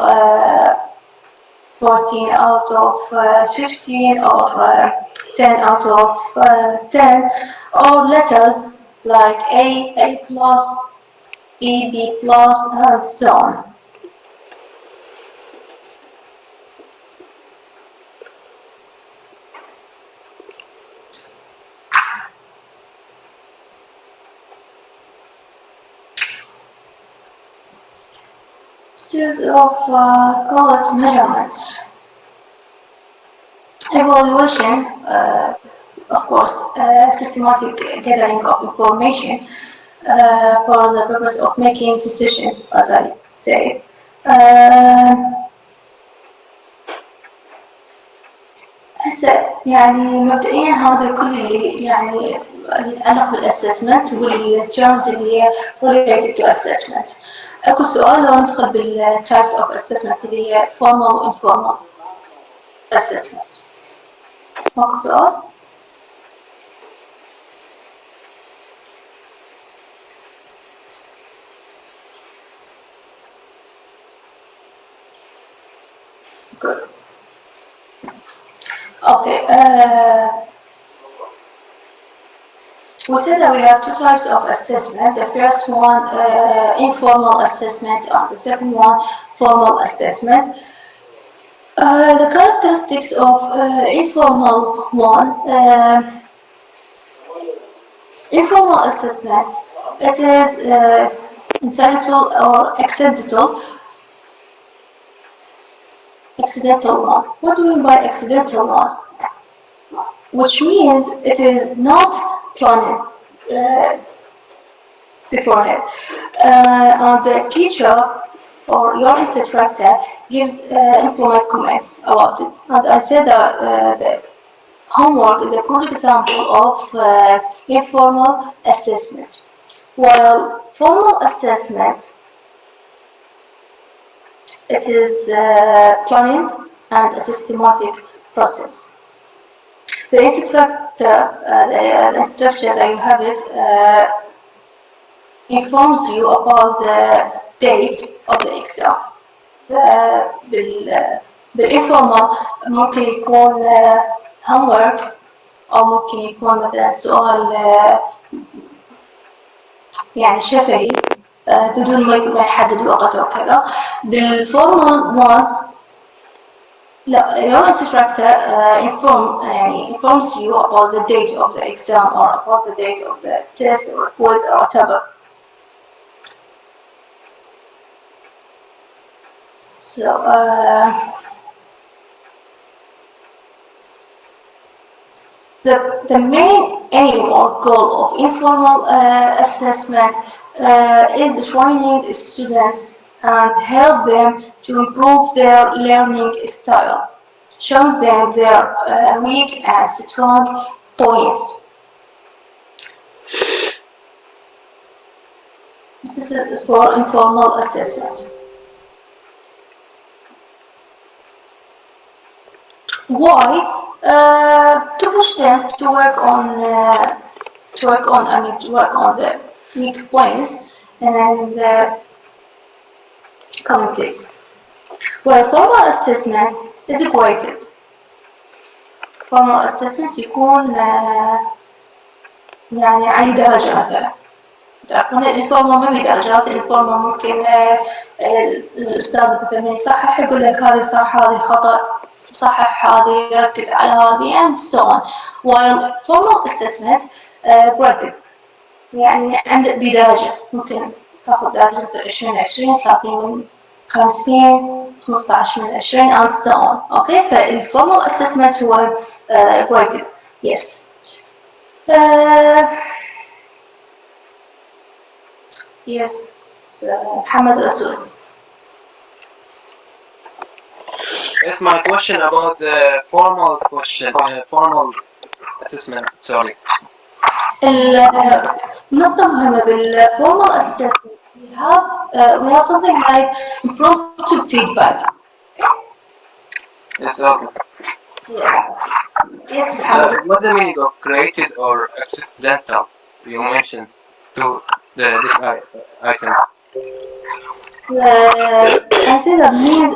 14 out of 15 or 10 out of 10, or letters like A plus, B plus, and so on. This is of call it measurements. Evaluation, of course, systematic gathering of information for the purpose of making decisions, as I said. هسه يعني مبدئيا هذا كل اللي يعني يتعلق بالاسسمنت والتيرمز اللي هي related to assessment. اكو سؤال لو ندخل بالتايبس اوف assessment اللي هي formal و informal assessment. ماكو سؤال؟ Good. Okay. We said that we have two types of assessment. The first one, informal assessment, and the second one, formal assessment. The characteristics of informal one, informal assessment, it is incidental or accidental one. What do we mean by accidental one? Which means it is not planned beforehand. And the teacher or your instructor gives implement comments about it. As I said, the homework is a good example of informal assessment. While formal assessment, it is planned and a systematic process. The instructor that you have it informs you about the date of the exam. بالinformal ممكن يكون homework أو ممكن يكون مثلا سؤال يعني شفهي بدون ما يحدد وقت وكذا. بالفورمال 1 لا your instructor informs you about the date of the exam or about the date of the test or quiz or whatever. So the main aim or goal of informal assessment is training students and help them to improve their learning style, showing them their weak and strong points. This is for informal assessment. Why? To push them to work on the weak points and committees. Well, formal assessment is graded. Formal assessment يكون يعني على درجة مثلا. تعرفون الانفورمال ما بدرجات، الانفورمال ممكن الأستاذ مثلا يصحح يقول لك هذه صح هذه خطأ، صحح هذه ركز على هذه and so on. While formal assessment graded يعني عندك بدرجة، ممكن تاخذ درجة مثل 20 30 من 50 15 من 20 and so on. اوكي فالformal assessment هو graded. Yes. Yes, محمد رسول. Yes, my question about the formal assessment. Sorry. النقطة مهمة بالformal assessment. We have something like impromptu feedback. Yes, okay. Yes, محمد. What the meaning of created or accidental you mentioned to these items? I say that means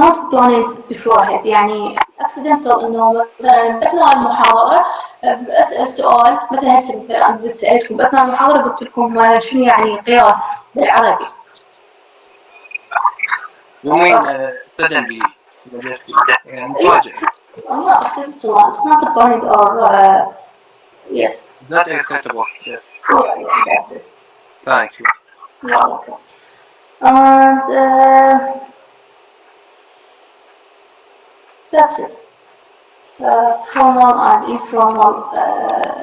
not planning beforehand. يعني accidental إنه مثلا أثناء المحاضرة بسأل سؤال مثلا هسه مثلا أنا سألتكم أثناء المحاضرة قلت لكم شنو يعني قياس بالعربي. You mean suddenly? مفاجئ. No, accidental. It's not a planning or yes. Not acceptable. Yes. Yeah, that's it. Thank you. You're welcome. And that's it. Formal and informal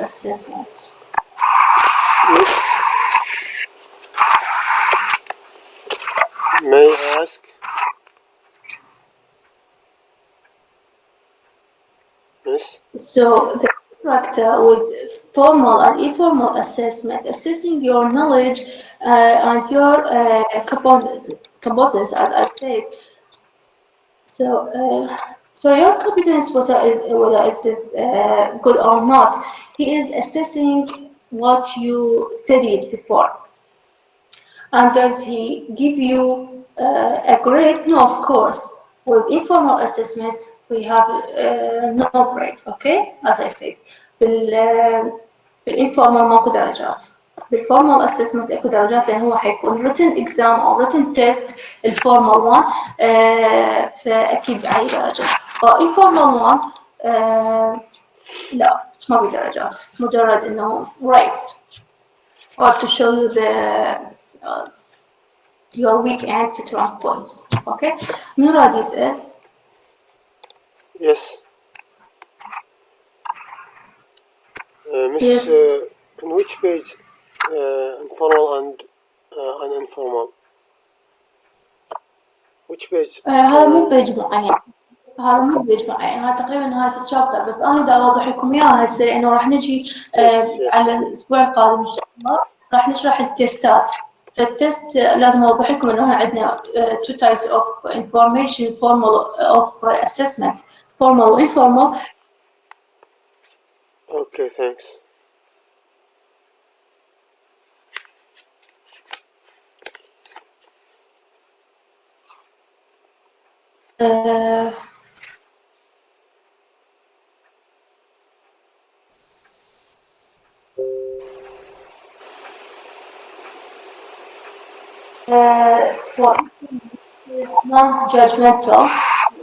assessments. Yes. May I ask? Yes. So the instructor with formal and informal assessment, assessing your knowledge and your competence, as I said. So your competence, whether it is good or not, he is assessing what you studied before. And does he give you a grade? No, of course. With informal assessment, we have no grade, okay? As I said. بالinformal ماكو درجات. بالformal assessment اكو درجات لأن هو حيكون written exam أو written test الformal one فأكيد بأي درجة. informal one لا ما بدرجات مجرد إنه rights or to show you your weak and strong points. Okay. من راد يسأل؟ Yes. Miss, Yes. on which page informal and uninformal? Which page? هذا مو بيج معين. هذا مو بيج معين. هذا تقريبا نهاية الشابتر بس أنا دا أوضح لكم إياها هسه لأنه راح نجي على الأسبوع القادم إن شاء الله راح نشرح التستات. التست لازم أوضح لكم إنه عندنا two types of information formal of assessment formal و informal. Okay, thanks. what is non-judgmental,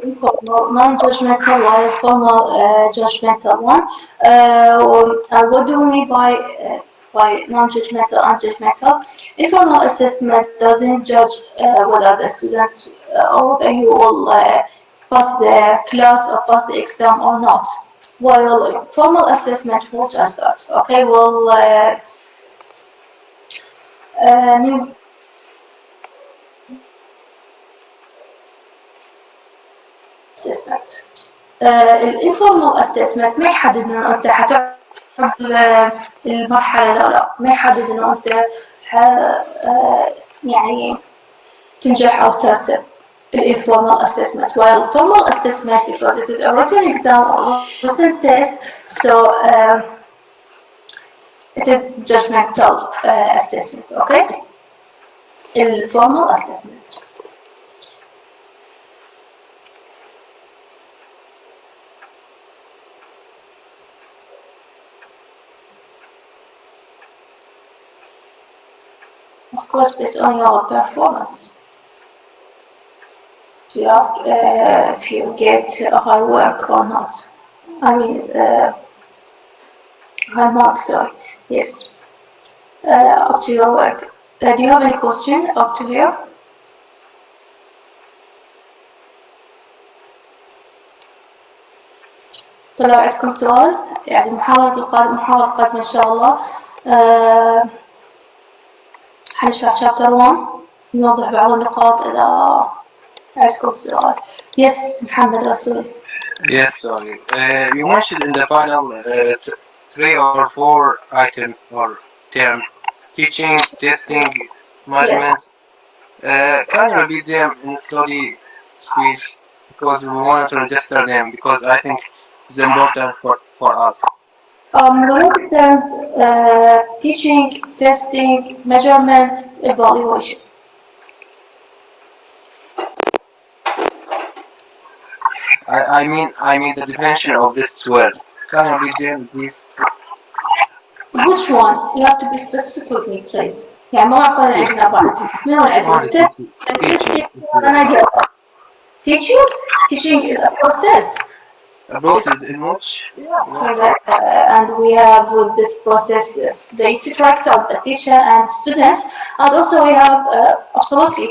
informal, non-judgmental, while formal, judgmental one. What do we mean by non-judgmental and judgmental? Informal assessment doesn't judge whether the students or whether you will pass the class or pass the exam or not. While formal assessment will judge that. Okay, well, means assessment. الانفورمال assessment ما يحدد انه انت حتعمل المرحله لا ما يحدد انه انت يعني تنجح او ترسب الانفورمال assessment. While formal assessment, because it is a written exam or written test, so it is judgmental assessment. Okay, informal assessment. Of course, based on your performance. If you get a high work or not. I mean, high marks, sorry. Yes. Up to your work. Do you have any question up to here? طلع عندكم سؤال؟ يعني محاضرة القادمة إن شاء الله حنشرح chapter 1 نوضح بعض النقاط إذا عندكم سؤال. Yes, محمد رسول. Yes, sorry. You mentioned in the final 3 or 4 items or terms: teaching, testing, management. Can you repeat them in slowly speed because we want to register them because I think it's important for us. Related terms: teaching, testing, measurement, evaluation. I mean the definition of this word. Can you repeat them, please? Which one? You have to be specific with me, please. يعني ما أقول عندنا بعض. من وين عندنا؟ Teaching is a process. A process in which? And we have with this process the instructor, the teacher, and students, and also we have absolutely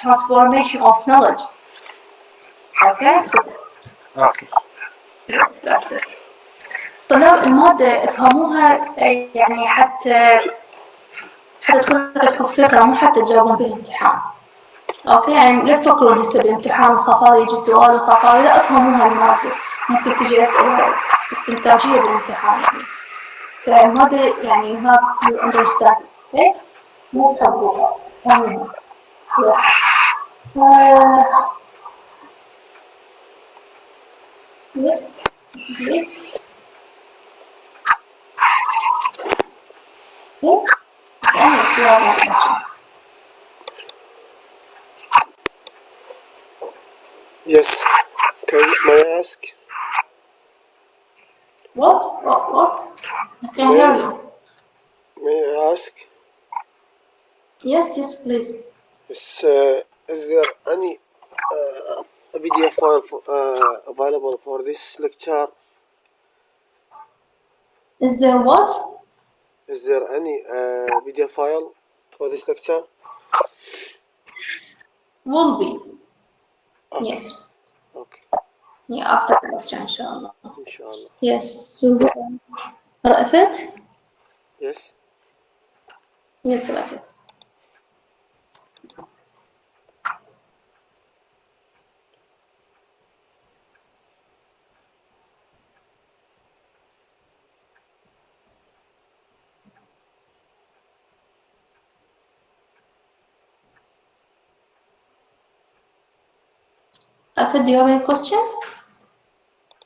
transformation of knowledge. Okay, so that's it. طلاب المادة افهموها يعني حتى تكون عندكم فكرة مو حتى تجاوبون بالامتحان. اوكي يعني لا تفكرون هسه بالامتحان وخاف هذا يجي سؤال وخاف هذا، لا افهموها المادة، ممكن تجي اسئلة استنتاجية بالامتحان يعني. فالمادة يعني you have to understand it، مو تفهموها، فهموها. Yes. Yes. Yes. May I ask? What? I can't hear you. May I ask? Yes, please. Yes, is there any a PDF file available for this lecture? Is there what? Is there any PDF file for this lecture? Will be. Okay. Yes. Okay. Yeah, after the lecture, inshallah. Inshallah. Yes. So, Rafat? Yes. Yes, Rafat. Rafat, do you have any question?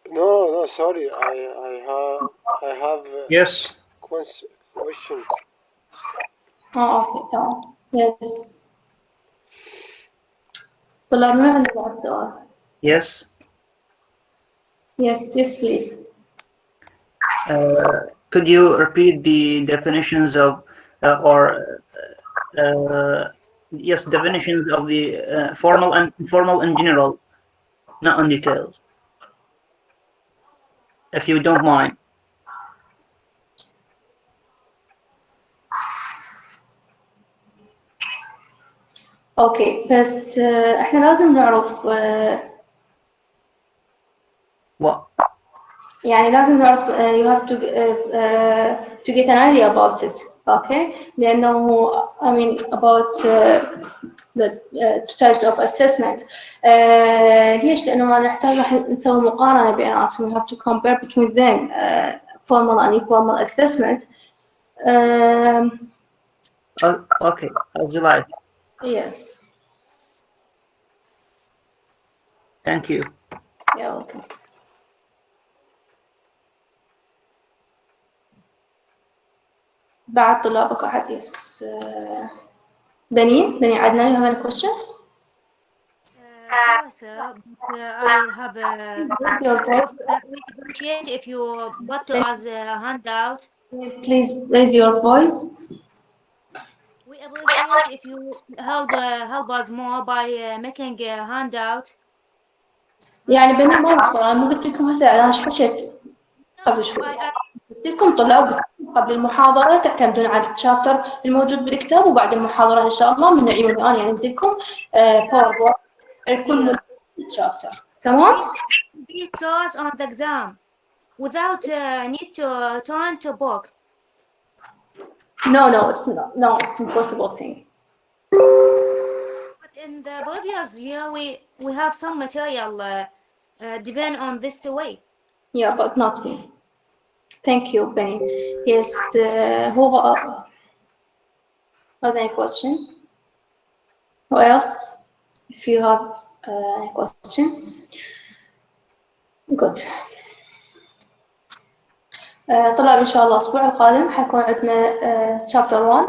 No, sorry. I have Yes. question. Okay, tamam. Yes. طلاب ما عندي بعد سؤال. Yes. Yes, please. Could you repeat the definitions of or Yes, definitions of the formal and informal in general, not on details. If you don't mind. اوكي بس احنا لازم نعرف What? يعني لازم نعرف you have to get an idea about it, okay? لأنه I mean about the two types of assessment. ليش؟ لأنه نحتاج راح نسوي مقارنة بيناتهم. We have to compare between them formal and informal assessment. Okay, as you like. Yes. Thank you. You're welcome. بعد طلابك أحد يس بني عدنا you have any question? Sir, but I have we appreciate if you put to us a handout. Please raise your voice. We appreciate if you help us more by making a handout. يعني بني ما بصراحة مو قلت لكم هسه أنا حكيت قبل شوي. قلت لكم طلاب قبل المحاضرة تعتمدون على الشابتر الموجود بالكتاب وبعد المحاضرة إن شاء الله من عيوني أنا يعني أنزلكم باوربوينت الكل الشابتر تمام؟ Be taught on the exam without need to turn to book. No, it's not. No, it's impossible thing. But in the previous year, we have some material depend on this way. Yeah, but not me. Thank you, Benny. Yes, who has any question? Who else? If you have any question. Good. طلاب إن شاء الله الأسبوع القادم حيكون عندنا chapter 1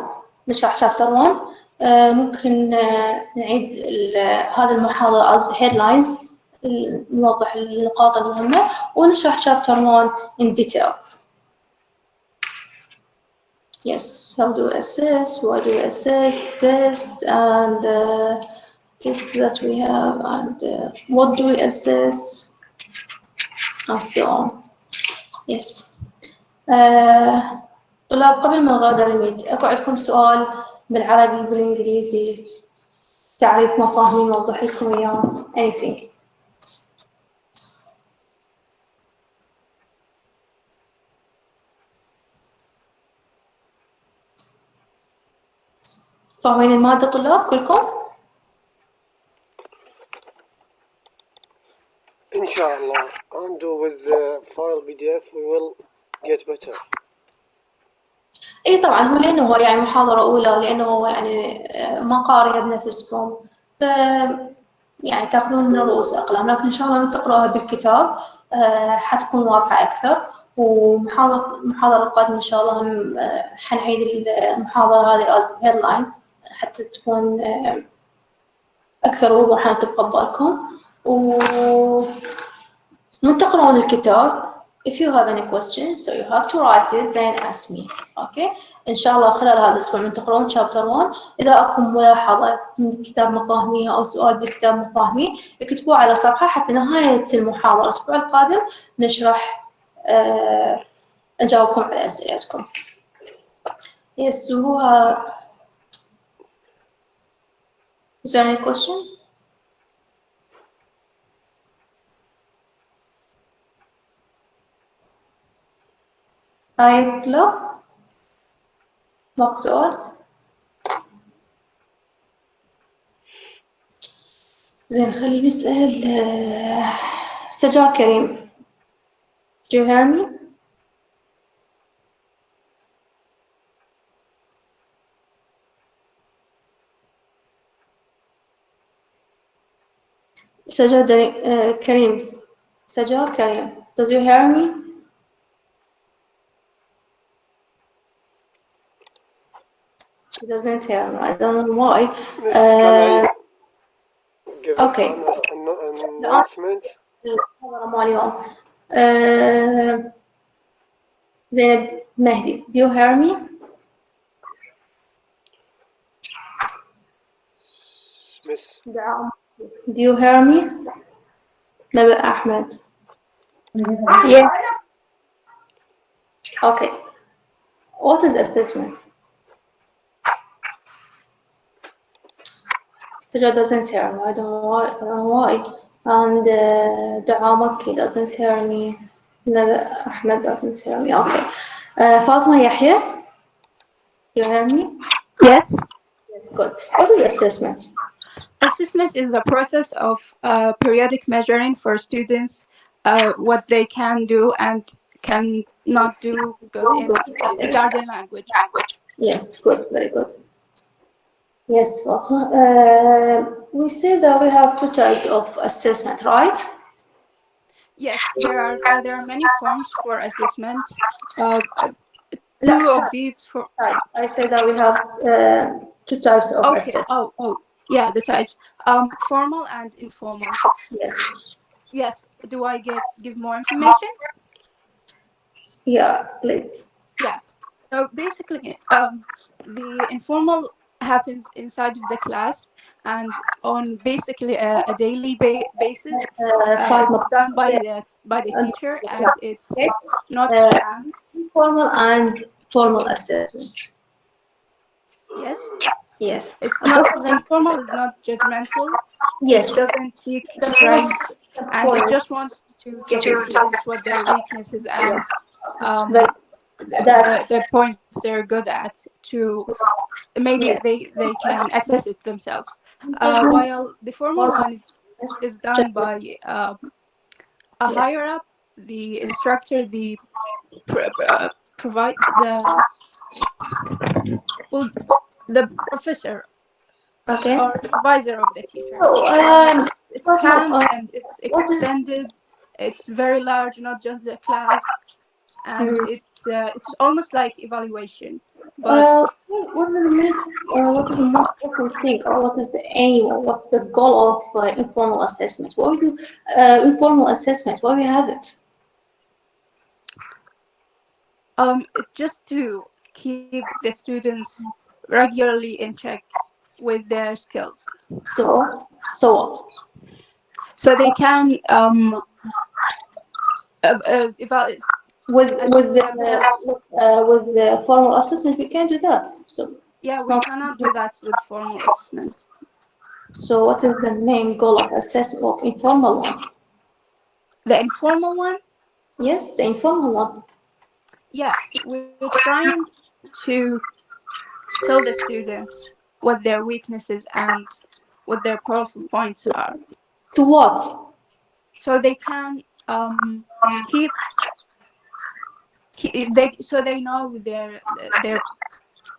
نشرح chapter 1 ممكن نعيد هذه المحاضرة as headlines نوضح النقاط المهمة ونشرح chapter 1 in detail. Yes, how do we assess, why do we assess, test and tests that we have and what do we assess and so on. Yes. طلاب قبل ما نغادر الميت أكو عندكم سؤال بالعربي بالإنجليزي تعريف مفاهيم نوضح لكم إياه anything. فاهمين المادة طلاب كلكم؟ إن شاء الله and with file PDF we will get better. اي طبعا هو لانه هو يعني محاضرة اولى لانه هو يعني ما قارية بنفسكم ف يعني تاخذون من رؤوس اقلام لكن ان شاء الله من تقراها بالكتاب حتكون واضحة اكثر المحاضرة القادمة ان شاء الله هم حنعيد المحاضرة هذه as headlines حتى تكون اكثر وضوحا تبقى ببالكم من تقرأون الكتاب. If you have any questions, so you have to write it, then ask me. Okay? إن شاء الله خلال هذا الأسبوع من تقرأون chapter 1 إذا أكو ملاحظة من الكتاب ما فاهميها أو سؤال بالكتاب ما فاهميه اكتبوه على صفحة حتى نهاية المحاضرة الأسبوع القادم نشرح نجاوبكم على أسئلتكم. Yes, who is there any questions? لا ماكو سؤال. زين خليني نسأل سجا كريم. Do you hear me? سجا كريم. سجا كريم. Does you hear me? She doesn't hear me. I don't know why. Miss, can I give okay. an announcement? مال اليوم. زينب مهدي. Do you hear me? Miss. Do you hear me? Nabil Ahmed. Yes. Okay. What is assessment? Teacher doesn't hear me. I don't know why. And Da'amaki doesn't hear me. Nabil Ahmed doesn't hear me. Okay. Fatma Yahya, you hear me? Yes. Yes, good. What is assessment? Assessment is the process of periodic measuring for students what they can do and can not do good in regarding language. Yes, good, very good. Yes, Fatma. We say that we have two types of assessment, right? Yes, there are many forms for assessments. Two of these for I said that we have two types of okay. assessment. Oh, yeah, the types. Formal and informal. Yes. Yes. Do I give more information? Yeah, please. Yeah. So basically, the informal happens inside of the class and on basically a daily basis. Fatma, It's done by the teacher and it's okay. not planned. Informal and formal assessment. Yes. Yes. It's not informal. Is not judgmental. Yes. It doesn't seek The praise, and it point. just wants to give the students what their weaknesses and Very- the points they're good at to maybe Yes. they can assess it themselves. While the formal one is done by a higher up, the instructor, the provide the professor Okay. or supervisor of the teacher. So, It's planned and it's extended. It's very large, not just the class, and it's almost like evaluation. But what is the most important thing, or what is the aim, or what's the goal of informal assessment? Why we do informal assessment? Why we have it? just to keep the students regularly in check with their skills, So what? so they can evaluate With themselves. the formal assessment, we can't do that. So Yeah, it's we not. cannot do that with formal assessment. So what is the main goal of assessment of informal one? The informal one, Yes, the informal one. yeah, we're trying to tell the students what their weaknesses and what their powerful points are, To what? so they can keep so they know their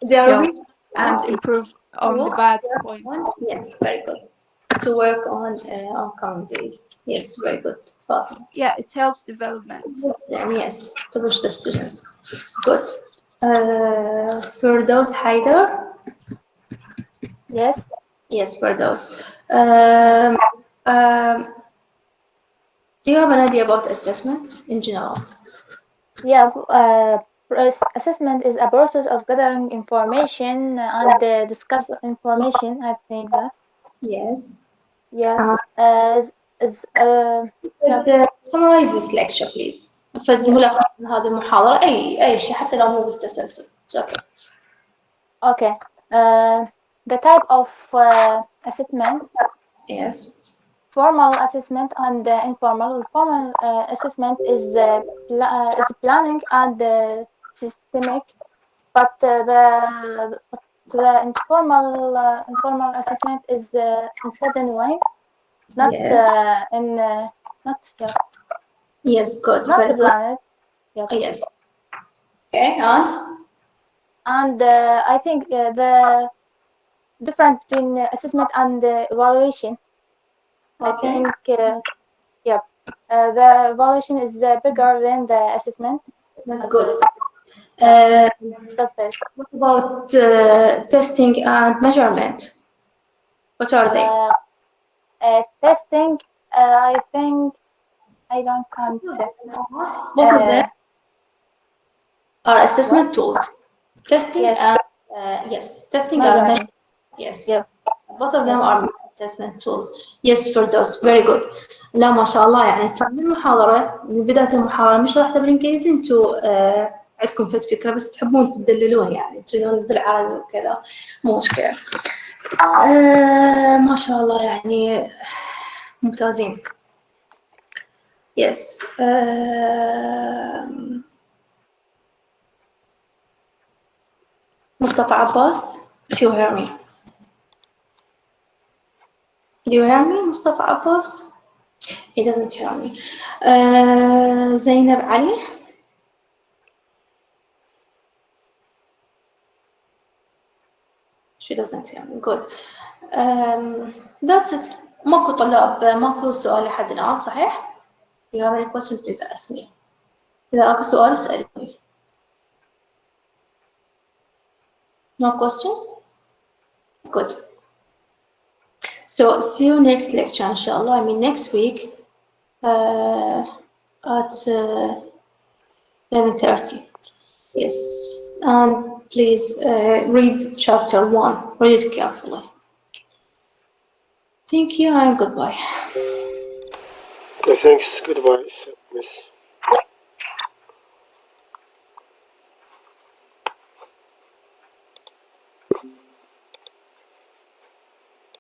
They are skills and improve on the bad points. Yes, very good. To work on coming days. Yes, very good. Fatma. Yeah, it helps development. Yes, to push the students. Good. For those Haider. Yes. Yes, for those. Do you have an idea about assessment in general? Yeah, assessment is a process of gathering information and discuss information. I think that. Yes. Yes. Summarize this lecture, please. ملخص من هذه المحاضرة أي شيء حتى لو مو بالتسلسل. It's okay. Okay. The type of assessment. Yes. Formal assessment and informal. Formal assessment is planning and systemic, but the informal assessment is in sudden way, not not yeah. Yes, good. Not very the planet. Yep. Yes. Okay, and I think the difference between assessment and evaluation. Okay. I think the evaluation is bigger than the assessment. That's good. That's this. What about testing and measurement? What are they? Testing, I think I don't count. Both of them are assessment tools. Testing yes. and yes, testing and measurement. Yes. Yep. Both of them are assessment tools. Yes, Firdaus, very good. لا ما شاء الله يعني من المحاضرة من بداية المحاضرة مش راح بالإنجليزي انتوا عندكم فكرة بس تحبون تدللون يعني تريدون بالعربي وكذا مو مشكلة. ما شاء الله يعني ممتازين. Yes. مصطفى عباس, if you hear me. Do you hear me, مصطفى عباس? He doesn't hear me. زينب علي. She doesn't hear me. Good. That's it. ماكو طلاب, ماكو سؤال لحد الآن صحيح؟ You have any question, please ask me. إذا أكو سؤال اسألوني. No question? Good. So see you next lecture, inshallah. I mean next week at 11:30. Yes. And please read chapter 1. Read it carefully. Thank you and goodbye. Thanks. Goodbye, miss.